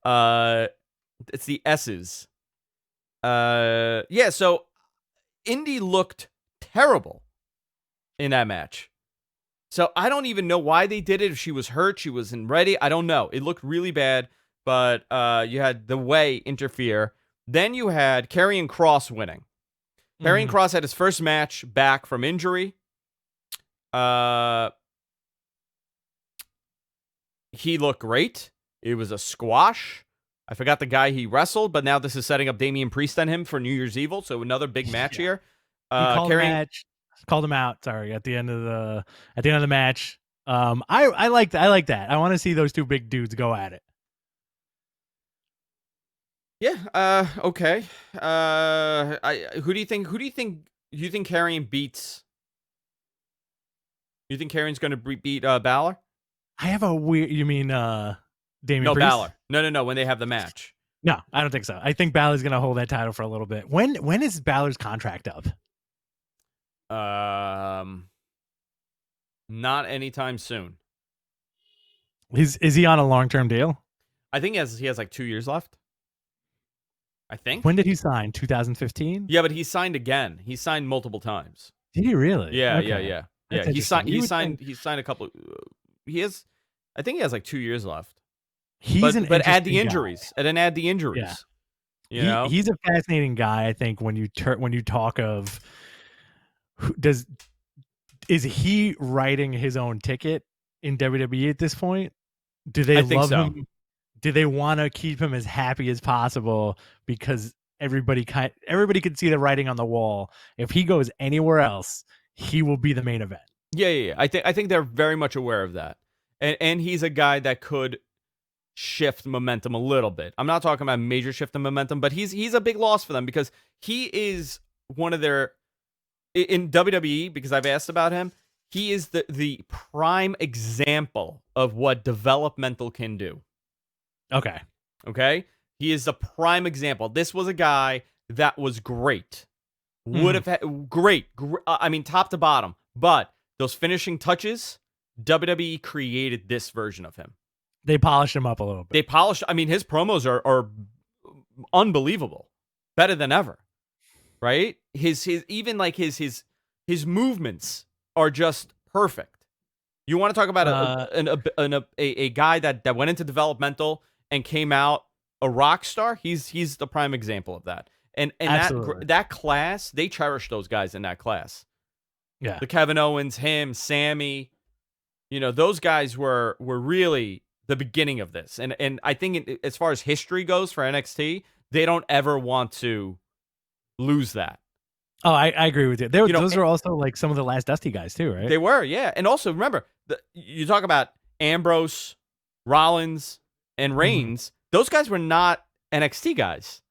It's the S's. So Indy looked terrible in that match. So I don't even know why they did it. If she was hurt, she wasn't ready. I don't know. It looked really bad, but you had the Way interfere. Then you had Karrion Kross winning. Karrion Kross had his first match back from injury. He looked great. It was a squash. I forgot the guy he wrestled, but now this is setting up Damian Priest on him for New Year's Evil, so another big match here. Called him out. Sorry, at the end of the match. I like that. I want to see those two big dudes go at it. Yeah. Okay. Who do you think Karrion beats? You think Karrion's going to beat Balor? I have a weird. You mean Damian Priest? Balor. No. When they have the match. No, I don't think so. I think Balor's going to hold that title for a little bit. When is Balor's contract up? Not anytime soon. Is he on a long-term deal? I think he has like 2 years left. I think. When did he sign? 2015? Yeah, but he signed again. He signed multiple times. Did he really? Yeah, okay. yeah. He signed a couple. I think he has like 2 years left. But add the injuries. And then add the injuries. Yeah. He's a fascinating guy, I think, when you talk of is he writing his own ticket in WWE at this point? Do they love him? Do they want to keep him as happy as possible because everybody could see the writing on the wall? If he goes anywhere else, he will be the main event. Yeah. I think they're very much aware of that. And he's a guy that could shift momentum a little bit. I'm not talking about major shift in momentum, but he's a big loss for them because he is one of their in WWE, because I've asked about him, he is the prime example of what developmental can do. Okay? He is the prime example. This was a guy that was great. Would have had great. I mean, top to bottom. But those finishing touches, WWE created this version of him. They polished him up a little bit. They polished. I mean, his promos are unbelievable, better than ever. Right? His even like his movements are just perfect. You want to talk about a guy that went into developmental and came out a rock star? He's the prime example of that. And that class, they cherish those guys in that class. Yeah. The Kevin Owens, him, Sammy, those guys were really the beginning of this. And I think as far as history goes for NXT, they don't ever want to lose that. Oh, I agree with you. Those are also like some of the last Dusty guys too, right? They were, yeah. And also remember, you talk about Ambrose, Rollins, and Reigns. Those guys were not NXT guys.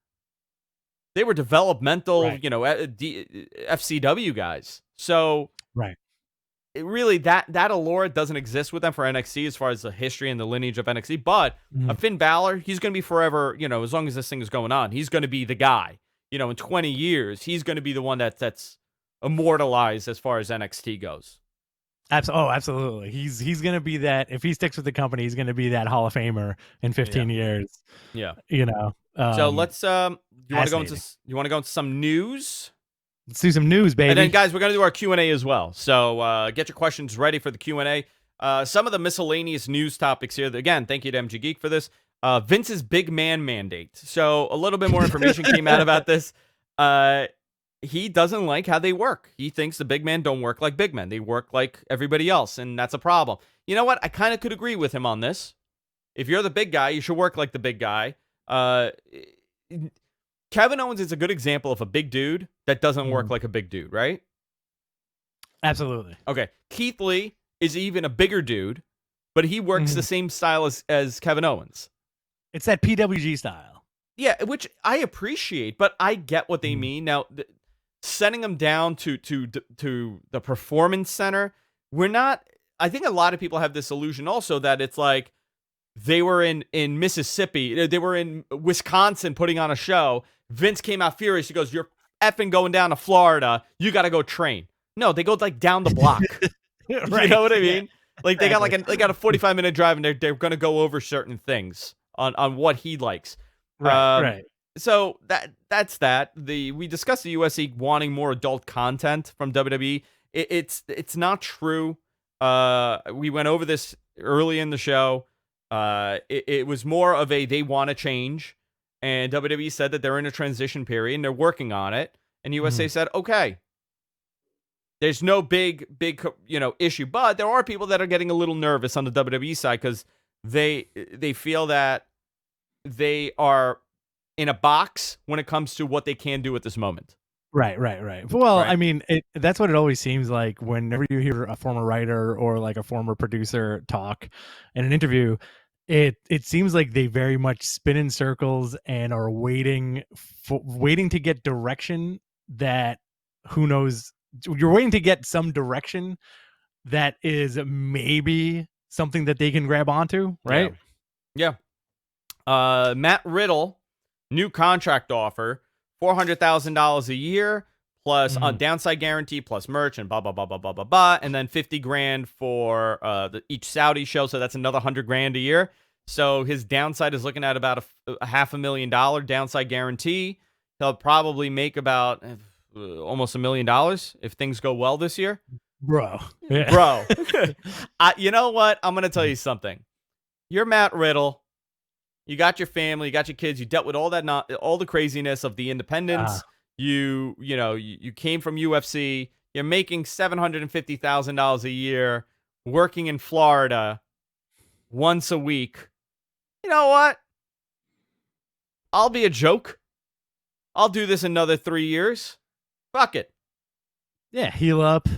They were developmental, right. FCW guys. So, right. Really, that allure doesn't exist with them for NXT as far as the history and the lineage of NXT. But Finn Balor, he's going to be forever, as long as this thing is going on, he's going to be the guy. In 20 years, he's going to be the one that's immortalized as far as NXT goes. Absolutely. He's going to be that. If he sticks with the company, he's going to be that Hall of Famer in 15 years. Yeah. So let's. You want to go into some news? Let's do some news, baby. And then, guys, we're going to do our Q&A as well. So get your questions ready for the Q&A. Some of the miscellaneous news topics here. Again, thank you to MG Geek for this. Vince's big man mandate. So a little bit more information came out about this. He doesn't like how they work. He thinks the big men don't work like big men. They work like everybody else, and that's a problem. You know what? I kind of could agree with him on this. If you're the big guy, you should work like the big guy. Kevin Owens is a good example of a big dude that doesn't work like a big dude, right? Absolutely. Okay. Keith Lee is even a bigger dude, but he works the same style as Kevin Owens. It's that PWG style. Yeah, which I appreciate, but I get what they mean. Now, sending them down to the performance center, we're not. I think a lot of people have this illusion also that it's like they were in Mississippi, they were in Wisconsin putting on a show. Vince came out furious. He goes, "You're effing going down to Florida. You got to go train." No, they go like down the block. Right. You know what I mean? Like they got a 45-minute drive, and they're going to go over certain things on what he likes. Right. So that's that. We discussed the UFC wanting more adult content from WWE. It's not true. We went over this early in the show. It was more of they want to change, and WWE said that they're in a transition period and they're working on it. And USA said, okay, there's no big issue, but there are people that are getting a little nervous on the WWE side because they feel that they are in a box when it comes to what they can do at this moment. Right. Well, right. I mean, that's what it always seems like whenever you hear a former writer or like a former producer talk in an interview. It seems like they very much spin in circles and are waiting to get direction that who knows. You're waiting to get some direction that is maybe something that they can grab onto, right? Yeah. Matt Riddle, new contract offer, $400,000 a year plus a downside guarantee plus merch and blah blah blah blah blah blah blah, and then $50,000 for each Saudi show, so that's another $100,000 a year. So his downside is looking at about a $500,000 downside guarantee. He'll probably make about almost $1 million if things go well this year. Bro. You know what? I'm gonna tell you something. You're Matt Riddle. You got your family, you got your kids. You dealt with all the craziness of the independents. You came from UFC. You're making $750,000 a year, working in Florida once a week. You know what? I'll be a joke. I'll do this another 3 years. Fuck it. Yeah, heal up.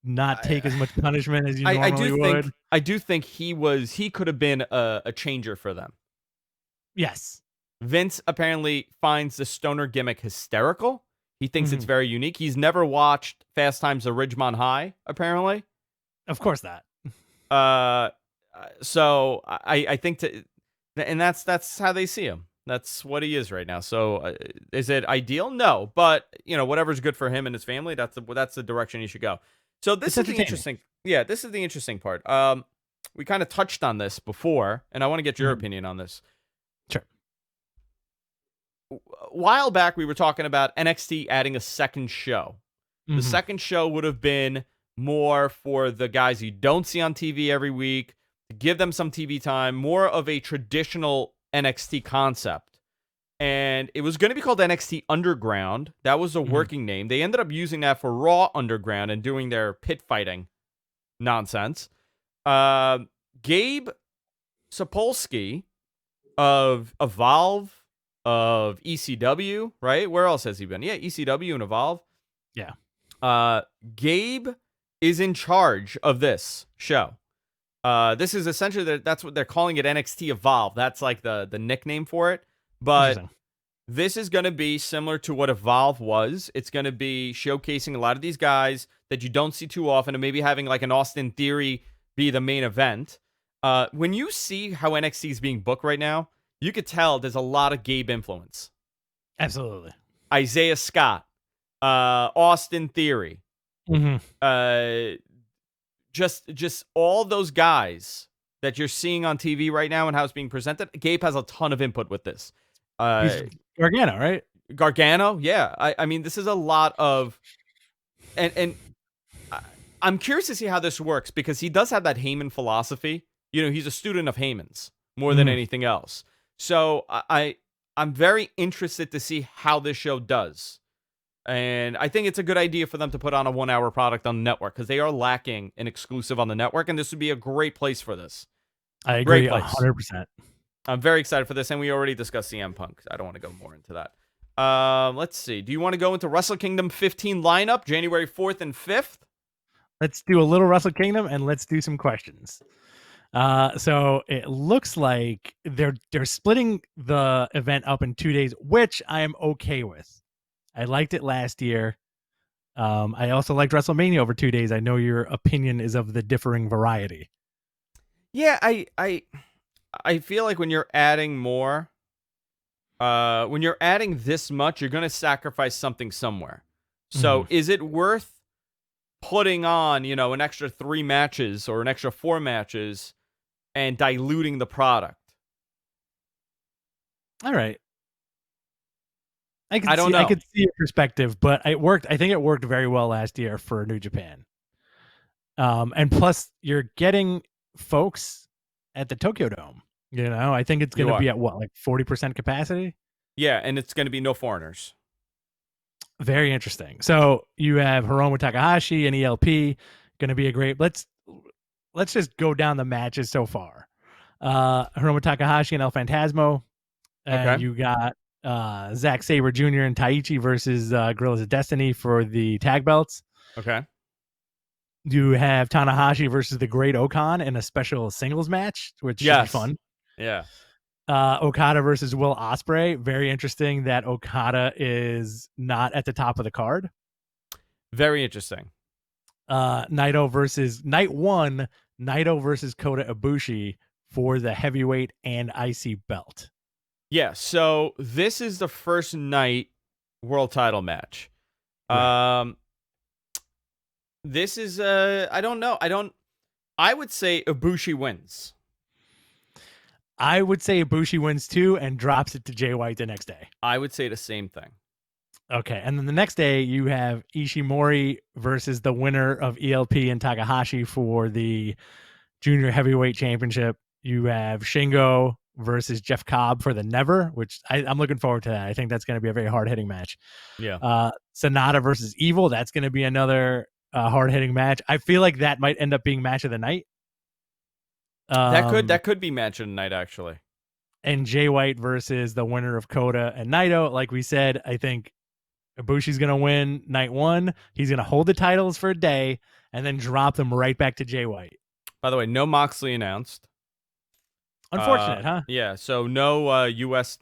Not take as much punishment as you normally would. I do think he could have been a changer for them. Yes. Vince apparently finds the stoner gimmick hysterical. He thinks it's very unique. He's never watched Fast Times at Ridgemont High, apparently. Of course not. So I think and that's how they see him. That's what he is right now. So is it ideal? No, but whatever's good for him and his family, that's the direction he should go. So this is the interesting. Yeah, this is the interesting part. we kind of touched on this before, and I want to get your opinion on this. Sure. A while back, we were talking about NXT adding a second show. The second show would have been more for the guys you don't see on TV every week, to give them some TV time, more of a traditional NXT concept. And it was going to be called NXT Underground. That was a working name. They ended up using that for Raw Underground and doing their pit fighting nonsense. Gabe Sapolsky of Evolve, of ECW, right? Where else has he been? Yeah, ECW and Evolve. Yeah. Gabe is in charge of this show. This is essentially, that's what they're calling it, NXT Evolve. That's like the nickname for it. But this is going to be similar to what Evolve was. It's going to be showcasing a lot of these guys that you don't see too often, and maybe having like an Austin Theory be the main event. When you see how NXT is being booked right now, you could tell there's a lot of Gabe influence. Absolutely. Isaiah Scott, Austin Theory, just all those guys that you're seeing on TV right now and how it's being presented. Gabe has a ton of input with this. Gargano, right? Gargano, yeah. I mean, this is a lot of, and I'm curious to see how this works because he does have that Heyman philosophy. You know, he's a student of Heyman's more than anything else. So I'm very interested to see how this show does. And I think it's a good idea for them to put on a 1-hour product on the network because they are lacking an exclusive on the network, and this would be a great place for this. I agree 100%. I'm very excited for this, and we already discussed CM Punk. I don't want to go more into that. Let's see. Do you want to go into Wrestle Kingdom 15 lineup, January 4th and 5th? Let's do a little Wrestle Kingdom, and let's do some questions. So it looks like they're splitting the event up in 2 days, which I am okay with. I liked it last year. I also liked WrestleMania over 2 days. I know your opinion is of the differing variety. Yeah, I feel like when you're adding more, when you're adding this much, you're going to sacrifice something somewhere. So is it worth putting on, an extra 3 matches or an extra 4 matches and diluting the product? All right. I don't know. I could see your perspective, but it worked. I think it worked very well last year for New Japan. And plus, you're getting folks at the Tokyo Dome. I think it's going to be at what, like 40% capacity? Yeah, and it's going to be no foreigners. Very interesting. So you have Hiromu Takahashi and ELP. Going to be a great. Let's just go down the matches so far. Hiromu Takahashi and El Phantasmo. And you got Zack Sabre Jr. and Taichi versus Guerrillas of Destiny for the tag belts. Okay. You have Tanahashi versus the Great Okan in a special singles match, which should be fun. Yeah. Okada versus Will Ospreay. Very interesting that Okada is not at the top of the card. Very interesting. Naito versus Kota Ibushi for the heavyweight and IC belt. Yeah, so this is the first night world title match. Right. This is I don't know. I would say Ibushi wins. I would say Ibushi wins too and drops it to Jay White the next day. I would say the same thing. Okay, and then the next day you have Ishimori versus the winner of ELP and Takahashi for the Junior Heavyweight Championship. You have Shingo versus Jeff Cobb for the Never, which I'm looking forward to that. I think that's going to be a very hard-hitting match. Yeah. Sonata versus Evil, that's going to be another hard-hitting match. I feel like that might end up being match of the night. That could be match of the night, actually. And Jay White versus the winner of Kota and Naito. Like we said, I think Ibushi's going to win night 1. He's going to hold the titles for a day and then drop them right back to Jay White. By the way, no Moxley announced. Unfortunate, huh? Yeah, so no U.S.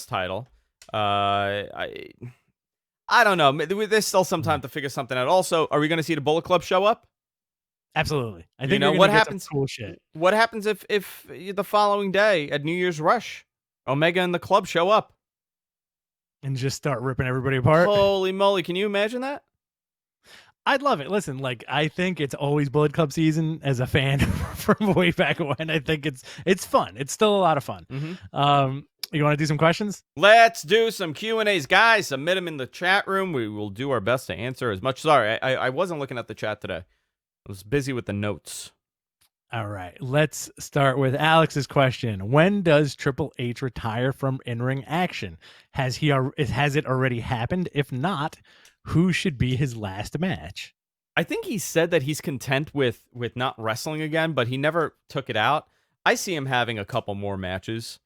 title. I don't know. There's still some time to figure something out. Also, are we going to see the Bullet Club show up? Absolutely. I think what happens. Cool shit. What happens if the following day at New Year's Rush, Omega and the Club show up and just start ripping everybody apart? Holy moly! Can you imagine that? I'd love it. Listen, like I think it's always Bullet Club season as a fan from way back when. I think it's fun. It's still a lot of fun. You want to do some questions? Let's do some Q&As. Guys, submit them in the chat room. We will do our best to answer as much. Sorry, I wasn't looking at the chat today. I was busy with the notes. All right. Let's start with Alex's question. When does Triple H retire from in-ring action? Has it already happened? If not, who should be his last match? I think he said that he's content with not wrestling again, but he never took it out. I see him having a couple more matches.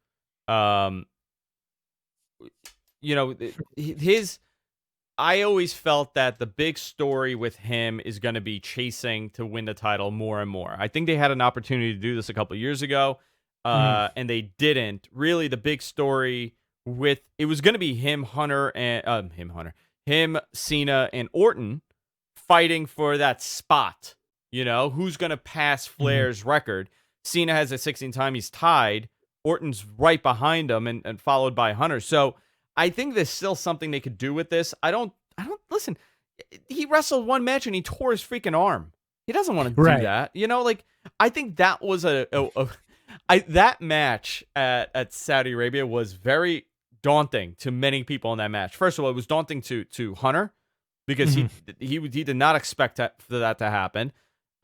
I always felt that the big story with him is going to be chasing to win the title more and more. I think they had an opportunity to do this a couple of years ago, and they didn't. Really, the big story it was going to be him, Cena, and Orton fighting for that spot. Who's going to pass Flair's record? Cena has a 16-time. He's tied. Orton's right behind him and followed by Hunter. So I think there's still something they could do with this. I don't listen. He wrestled one match and he tore his freaking arm. He doesn't want to do that. I think that was that match at Saudi Arabia was very daunting to many people in that match. First of all, it was daunting to Hunter because he did not expect for that to happen.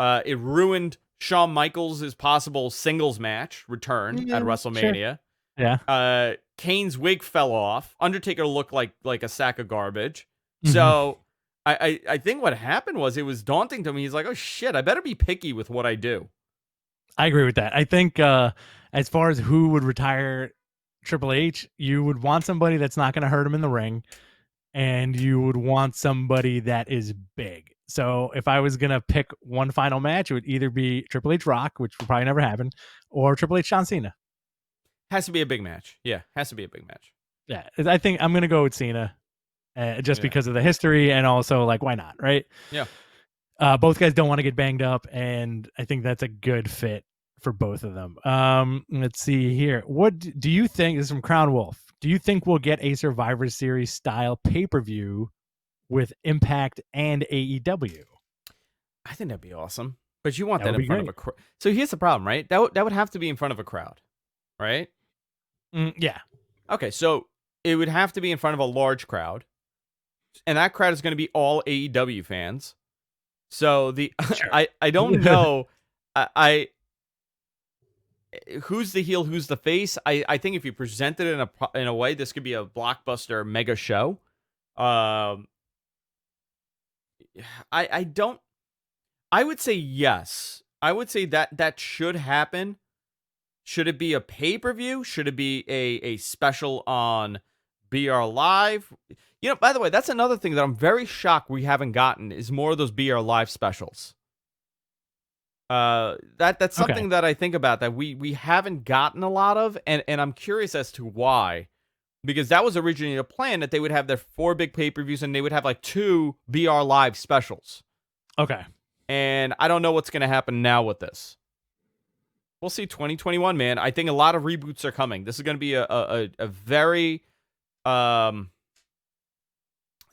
It ruined Shawn Michaels' possible singles match return at WrestleMania. Sure. Yeah. Kane's wig fell off. Undertaker looked like a sack of garbage. So I think what happened was it was daunting to me. He's like, oh shit, I better be picky with what I do. I agree with that. I think as far as who would retire Triple H, you would want somebody that's not going to hurt him in the ring, and you would want somebody that is big. So if I was going to pick one final match, it would either be Triple H Rock, which will probably never happen, or Triple H John Cena. Has to be a big match. Yeah, has to be a big match. Yeah, I think I'm going to go with Cena just because of the history and also, like, why not, right? Yeah. Both guys don't want to get banged up, and I think that's a good fit for both of them. Let's see here. What do you think? This is from Crown Wolf. Do you think we'll get a Survivor Series style pay-per-view with Impact and AEW? I think that'd be awesome. But you want that in front of a crowd. So here's the problem, right? That would have to be in front of a crowd, right? Yeah. Okay, so it would have to be in front of a large crowd, and that crowd is going to be all AEW fans. So sure. I don't know. Who's the heel? Who's the face? I think if you present it in a way, this could be a blockbuster mega show. I would say yes. I would say that should happen. Should it be a pay-per-view? Should it be a special on BR Live? By the way, that's another thing that I'm very shocked we haven't gotten is more of those BR Live specials. That's something that I think about that we haven't gotten a lot of, and I'm curious as to why. Because that was originally a plan that they would have their 4 big pay-per-views and they would have like 2 BR Live specials. Okay. And I don't know what's going to happen now with this. We'll see 2021, man. I think a lot of reboots are coming. This is going to be a very it's going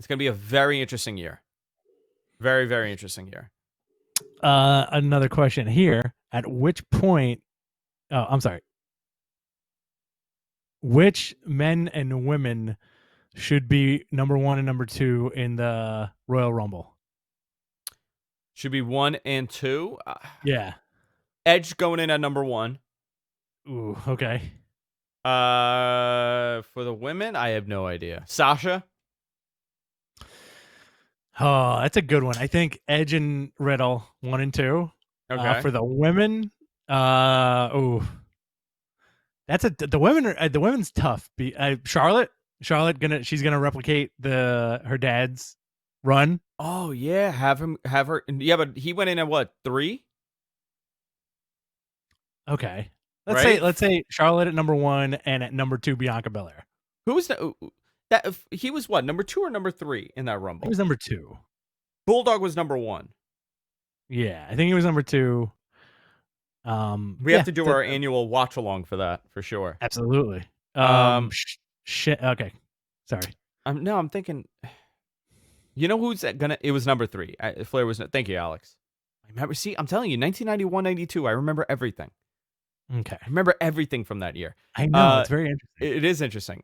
to be a very interesting year. Very, very interesting year. Another question here. At which point I'm sorry. Which men and women should be number 1 and number 2 in the Royal Rumble? Should be 1 and 2? Yeah. Edge going in at number 1. Ooh, okay. For the women, I have no idea. Sasha? Oh, that's a good one. I think Edge and Riddle 1 and 2. Okay. For the women, that's the women's tough. Charlotte she's gonna replicate her dad's run. Oh yeah, have her. Yeah, but he went in at what, 3? Okay, let's say Charlotte at number 1 and at number 2 Bianca Belair. Who was that? He was what, number 2 or number 3 in that Rumble? He was number 2. Bulldog was number 1. Yeah, I think he was number 2. We have to do our annual watch along for that for sure. Absolutely. Okay, sorry. I'm thinking. You know who's gonna? It was number 3. Flair was. Thank you, Alex. I remember. See, I'm telling you, 1991, 92. I remember everything. Okay. I remember everything from that year. I know, it's very interesting. It is interesting.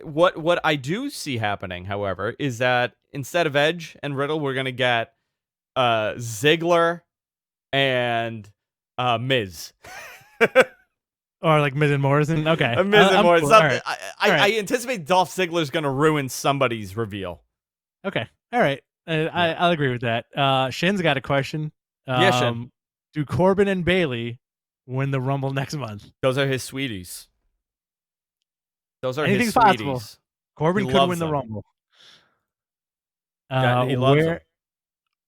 What I do see happening, however, is that instead of Edge and Riddle, we're gonna get Ziggler and Miz. Or like Miz and Morrison. Okay. Miz and Morrison. Cool. All right. I anticipate Dolph Ziggler's gonna ruin somebody's reveal. Okay. All right. I'll agree with that. Shin's got a question. Yeah, Shin. Do Corbin and Bailey win the Rumble next month? Those are his sweeties. Those are Anything's his sweeties. possible. Corbin He could loves win the them. Rumble. He loves them.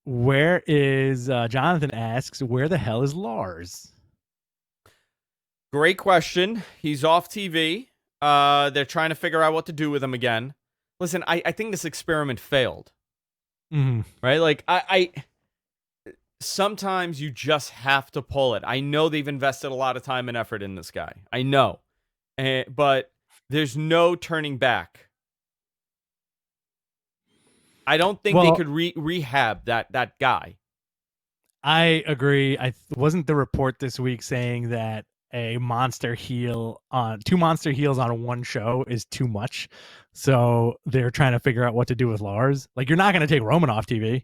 Where is Jonathan asks, where the hell is Lars? Great question. He's off TV. They're trying to figure out what to do with him again. Listen, I think this experiment failed. Mm-hmm. Right? Like, I sometimes you just have to pull it. I know they've invested a lot of time and effort in this guy. I know. But there's no turning back. I don't think they could rehab that guy. I agree. Wasn't the report this week saying that two monster heels on one show is too much? So they're trying to figure out what to do with Lars. Like, you're not going to take Roman off TV.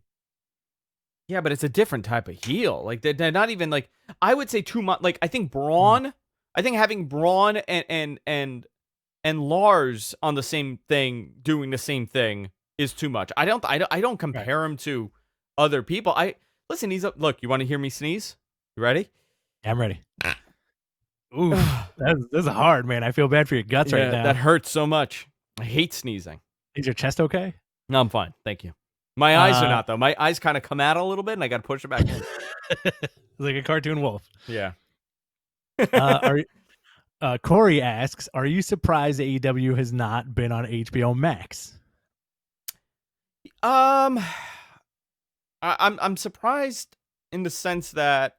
Yeah, but it's a different type of heel. Like, they're not even like, I would say too much. Like, I think Braun, I think having Braun and Lars on the same thing, doing the same thing is too much. I don't compare him to other people. Listen, look, you want to hear me sneeze? You ready? Yeah, I'm ready. Ooh, this is hard, man. I feel bad for your guts right now. That hurts so much. I hate sneezing. Is your chest okay? No, I'm fine. Thank you. My eyes are not, though. My eyes kind of come out a little bit, and I got to push it back in. It's like a cartoon wolf. Yeah. Corey asks, are you surprised AEW has not been on HBO Max? I'm surprised in the sense that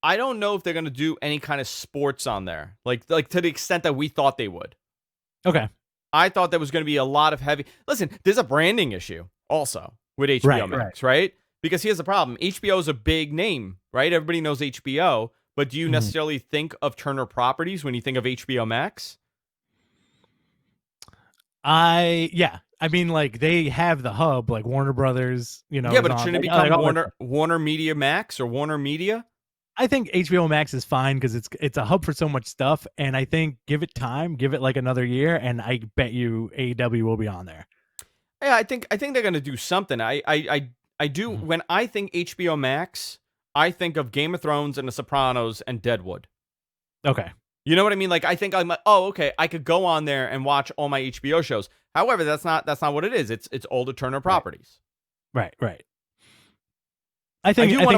I don't know if they're going to do any kind of sports on there, like to the extent that we thought they would. Okay. I thought there was going to be a lot of heavy. Listen, there's a branding issue also with HBO Max, right? Because here's the problem. HBO is a big name, right? Everybody knows HBO, but do you necessarily think of Turner Properties when you think of HBO Max? I mean, like, they have the hub, like Warner Brothers, you know. Yeah, but shouldn't it become Warner Media Max or Warner Media? I think HBO Max is fine because it's a hub for so much stuff, and I think give it time, give it like another year, and I bet you AEW will be on there. Yeah, I think they're gonna do something. I do. When I think HBO Max, I think of Game of Thrones and The Sopranos and Deadwood. Okay. You know what I mean? Like, I think I'm like, oh, okay, I could go on there and watch all my HBO shows. However, that's not what it is. It's all the Turner Properties. Right. I do want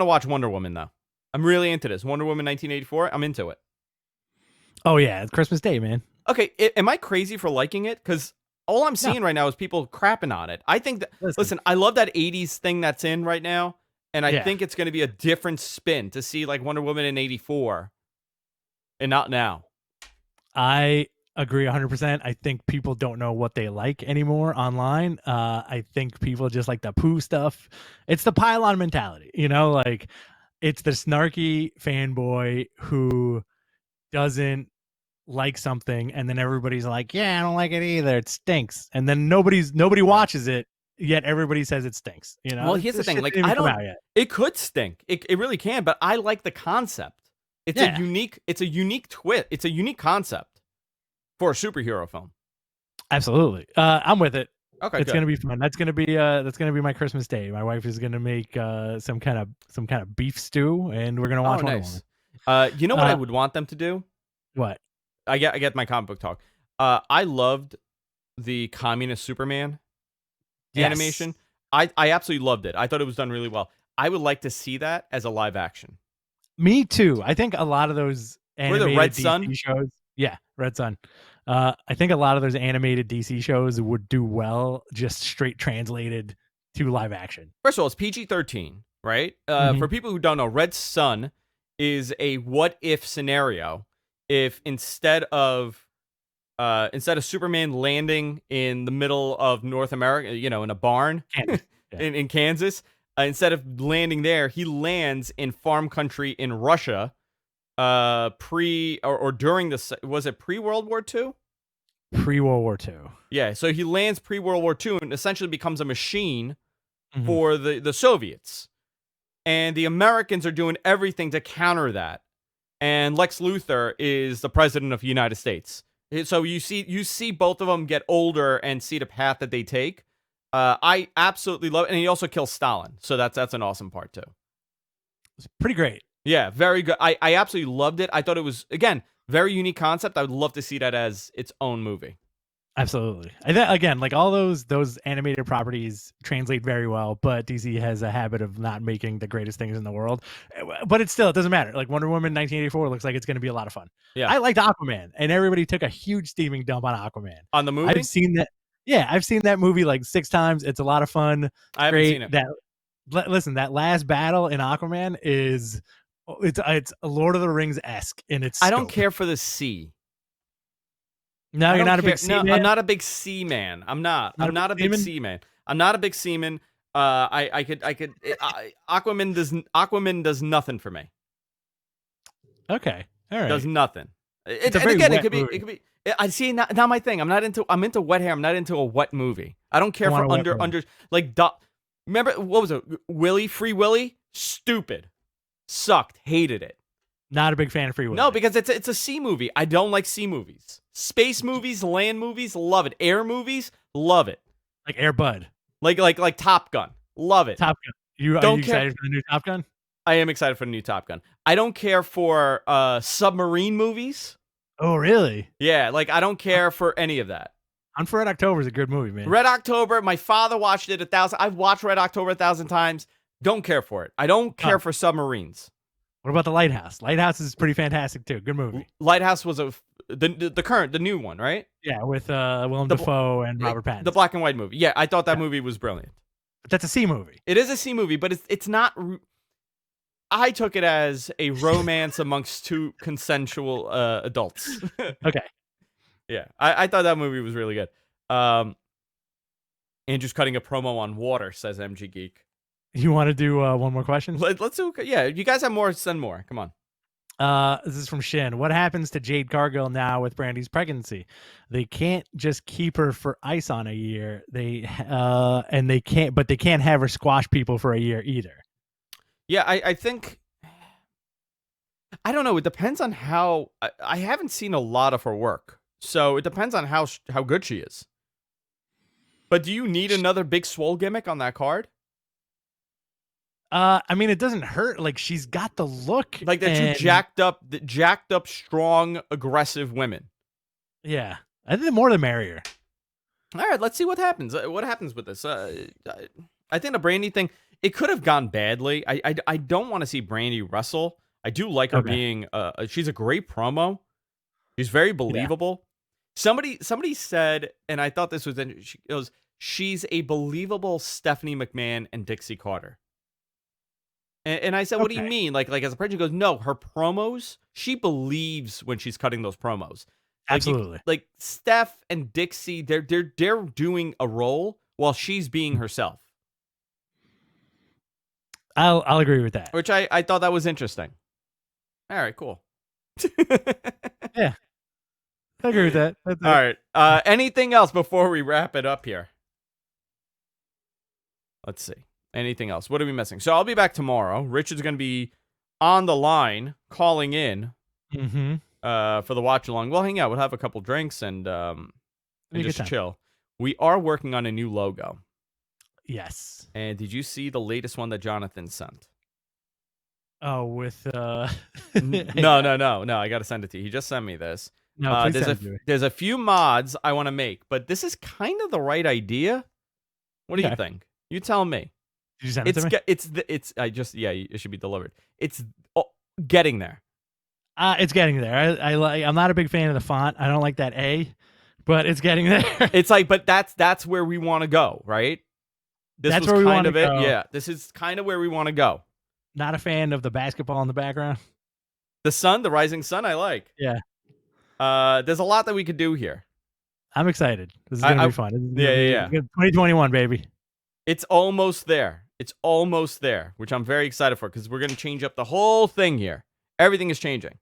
to watch Wonder Woman, though. I'm really into this. Wonder Woman 1984. I'm into it. Oh yeah, it's Christmas Day, man. Okay, am I crazy for liking it? Because all I'm seeing right now is people crapping on it. I think that listen, I love that 80s thing that's in right now, and I think it's going to be a different spin to see like Wonder Woman in 84 and not now. I agree 100%. I think people don't know what they like anymore online. I think people just like the poo stuff. It's the pile-on mentality, you know, like it's the snarky fanboy who doesn't like something, and then everybody's like, yeah, I don't like it either. It stinks. And then nobody watches it, yet everybody says it stinks. You know? Well, here's the thing. Like, it could stink. It really can, but I like the concept. It's a unique twist. It's a unique concept for a superhero film. Absolutely. I'm with it. Okay, it's gonna be fun. That's gonna be my Christmas Day. My wife is gonna make some kind of beef stew, and we're gonna watch Wonder Woman. You know what I would want them to do? What? I get my comic book talk. I loved the Communist Superman animation. I absolutely loved it. I thought it was done really well. I would like to see that as a live action. Me too. I think a lot of those animated Red DC Sun shows. Yeah, Red Sun. I think a lot of those animated DC shows would do well just straight translated to live action. First of all, it's PG-13, right? For people who don't know, Red Sun is a what-if scenario if instead of instead of Superman landing in the middle of North America, in a barn Kansas. Yeah. in Kansas, instead of landing there, he lands in farm country in Russia, pre or during was it pre-World War II? Pre-World War II. Yeah, so he lands pre-World War II and essentially becomes a machine Mhm. for the Soviets. And the Americans are doing everything to counter that. And Lex Luthor is the president of the United States. So you see both of them get older and see the path that they take. I absolutely love it. And he also kills Stalin. So that's an awesome part too. It's pretty great. Yeah, very good. I absolutely loved it. I thought it was, again, very unique concept. I would love to see that as its own movie. Absolutely. Again, like all those animated properties translate very well, but DC has a habit of not making the greatest things in the world. But it doesn't matter. Like Wonder Woman 1984 looks like it's going to be a lot of fun. Yeah. I liked Aquaman, and everybody took a huge steaming dump on Aquaman. On the movie? I've seen that. Yeah, I've seen that movie like 6 times. It's a lot of fun. I haven't seen it. Listen, that last battle in Aquaman it's Lord of the Rings-esque in its I don't scope. care for the sea. No, you're not a big sea man? I'm not a big sea man. I'm not a big sea man. I'm not a big seaman. Aquaman does nothing for me. Okay. All right. Does nothing. It's a and very again, wet it movie. could be. I see now my thing. I'm into wet hair. I'm not into a wet movie. I don't care for under like. Remember what was it? Free Willy? Stupid. Sucked. Hated it. Not a big fan of Free Willy. No, because it's a sea movie. I don't like sea movies. Space movies, land movies, love it. Air movies, love it. Like Air Bud. Like Top Gun, love it. Top Gun. Are you excited for the new Top Gun? I am excited for the new Top Gun. I don't care for submarine movies. Oh, really? Yeah, like I don't care for any of that. Hunt for Red October is a good movie, man. Red October, my father watched it 1,000. I've watched Red October 1,000 times. Don't care for it. I don't care for submarines. What about The Lighthouse? Lighthouse is pretty fantastic too. Good movie. Lighthouse was the new one, right? Yeah, with Willem Dafoe and Robert Pattinson. The black and white movie. Yeah, I thought that movie was brilliant. But that's a sea movie. It is a sea movie, but it's not. I took it as a romance amongst two consensual adults. Okay. Yeah, I thought that movie was really good. Andrew's cutting a promo on water, says MG Geek. You want to do one more question? Let's do. Yeah, you guys have more. Send more. Come on. This is from Shin. What happens to Jade Cargill now with Brandy's pregnancy? They can't just keep her for ice on a year. They can't have her squash people for a year either. Yeah, I think. I don't know. It depends on how. I haven't seen a lot of her work, so it depends on how good she is. But do you need another big swole gimmick on that card? I mean, it doesn't hurt. Like she's got the look. Like they're two jacked up, strong, aggressive women. Yeah, I think the more the merrier. All right, let's see what happens. What happens with this? I think the Brandy thing, it could have gone badly. I don't want to see Brandy wrestle. I do like her being. She's a great promo. She's very believable. Yeah. Somebody said, and I thought this was interesting. It was she's a believable Stephanie McMahon and Dixie Carter. And I said, what do you mean? Like as a person, she goes, no, her promos, she believes when she's cutting those promos. Absolutely. Like Steph and Dixie, they're doing a role while she's being herself. I'll agree with that. Which I thought that was interesting. All right, cool. Yeah. I agree with that. All right. Anything else before we wrap it up here? Let's see. Anything else? What are we missing? So I'll be back tomorrow. Richard's going to be on the line, calling in for the watch along. We'll hang out. We'll have a couple drinks and just chill. We are working on a new logo. Yes. And did you see the latest one that Jonathan sent? Oh, with No. I got to send it to you. He just sent me this. No, there's a few mods I want to make, but this is kind of the right idea. What do you think? You tell me. Did you send it to me? It should be delivered. It's getting there. It's getting there. I'm not a big fan of the font. I don't like that A, but it's getting there. It's like, but that's where we want to go, right? That's where we want to go. Yeah, this is kind of where we want to go. Not a fan of the basketball in the background. The sun, the rising sun, I like. Yeah. There's a lot that we could do here. I'm excited. This is gonna be fun. Yeah. 2021, baby. It's almost there. It's almost there, which I'm very excited for because we're gonna change up the whole thing here. Everything is changing.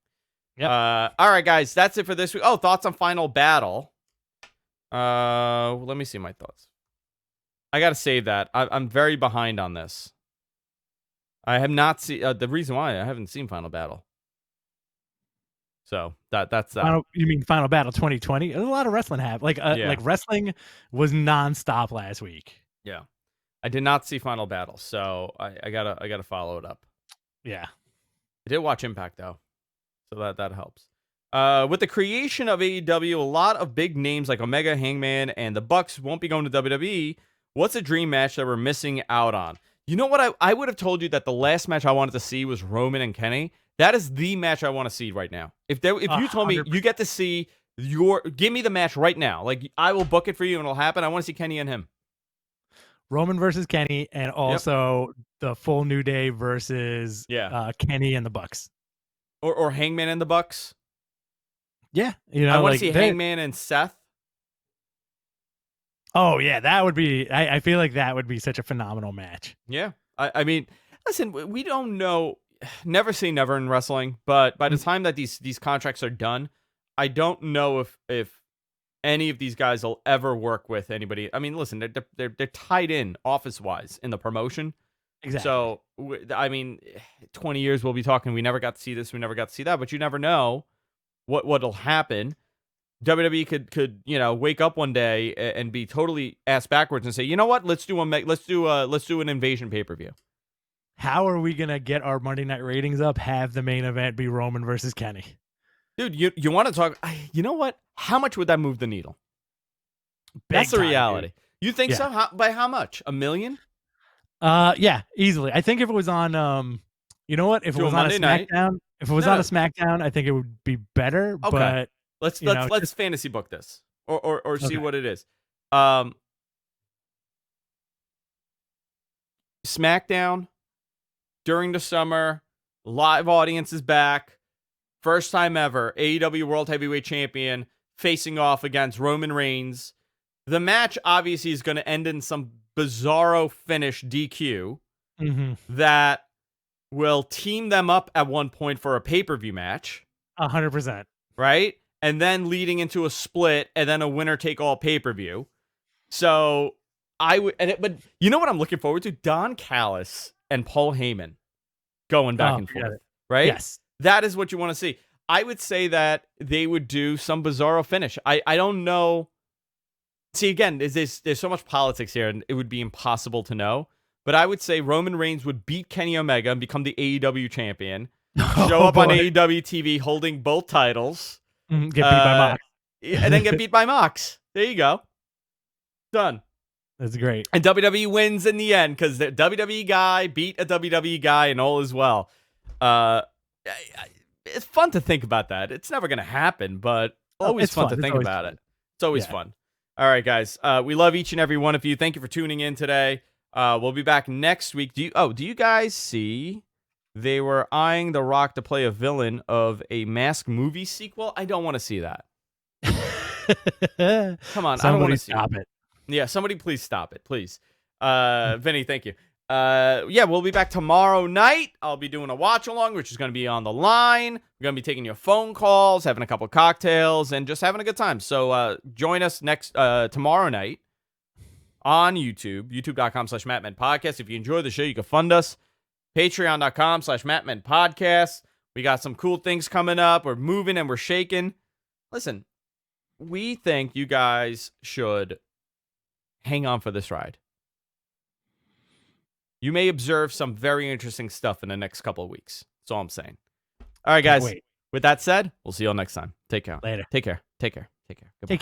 Yep. All right, guys, that's it for this week. Oh, thoughts on Final Battle. Let me see my thoughts. I gotta save that. I'm very behind on this. I have not seen the reason why I haven't seen Final Battle. So that's that. You mean Final Battle 2020? There's a lot of wrestling like wrestling was nonstop last week. Yeah, I did not see Final Battle, so I gotta follow it up. Yeah, I did watch Impact though, so that helps. With the creation of AEW, a lot of big names like Omega, Hangman, and the Bucks won't be going to WWE. What's a dream match that we're missing out on? You know what? I would have told you that the last match I wanted to see was Roman and Kenny. That is the match I want to see right now. If you told me you get to see give me the match right now, like I will book it for you and it'll happen. I want to see Kenny and him. Roman versus Kenny, and also the full New Day versus Kenny and the Bucks, or Hangman and the Bucks. Yeah, I want to see Hangman and Seth. Oh yeah, that would be. I feel like that would be such a phenomenal match. Yeah, I mean, listen, we don't know. Never say never in wrestling, but by the time that these contracts are done, I don't know if any of these guys will ever work with anybody. I mean, listen, they're tied in office wise in the promotion. Exactly. So I mean, 20 years we'll be talking. We never got to see this. We never got to see that. But you never know what'll happen. WWE could wake up one day and be totally ass backwards and say, you know what, let's do an Invasion pay-per-view. How are we gonna get our Monday night ratings up? Have the main event be Roman versus Kenny, dude. You want to talk? You know what? How much would that move the needle? That's the reality. Dude. You think so? By how much? $1 million? Yeah, easily. I think if it was on you know what? If it was on a SmackDown, if it was on a SmackDown, I think it would be better. Okay. But let's fantasy book this or see what it is. SmackDown during the summer, live audience is back. First time ever, AEW World Heavyweight Champion facing off against Roman Reigns. The match obviously is going to end in some bizarro finish DQ that will team them up at one point for a pay-per-view match. 100%. Right? And then leading into a split and then a winner-take-all pay-per-view. So but you know what I'm looking forward to? Don Callis and Paul Heyman going back and forth, right? Yes. That is what you want to see. I would say that they would do some bizarro finish. I don't know. See, again, there's so much politics here, and it would be impossible to know. But I would say Roman Reigns would beat Kenny Omega and become the AEW champion. Show up on AEW TV holding both titles. Get beat by Mox. And then get beat by Mox. There you go. Done. That's great. And WWE wins in the end because the WWE guy beat a WWE guy and all is well. It's fun to think about that. It's never going to happen, but always fun to think about it. It's always fun. All right, guys. We love each and every one of you. Thank you for tuning in today. We'll be back next week. Do you guys see they were eyeing The Rock to play a villain of a Mask movie sequel? I don't want to see that. Come on, I don't want to see it. Yeah, somebody please stop it, please. Vinny, thank you. We'll be back tomorrow night. I'll be doing a watch along, which is going to be on the line. We're going to be taking your phone calls, having a couple of cocktails, and just having a good time. So join us tomorrow night on YouTube, youtube.com/MattMenPodcast. If you enjoy the show, you can fund us. Patreon.com/MattMenPodcast. We got some cool things coming up. We're moving and we're shaking. Listen, we think you guys should hang on for this ride. You may observe some very interesting stuff in the next couple of weeks. That's all I'm saying. All right, guys. With that said, we'll see you all next time. Take care. Later. Take care. Goodbye.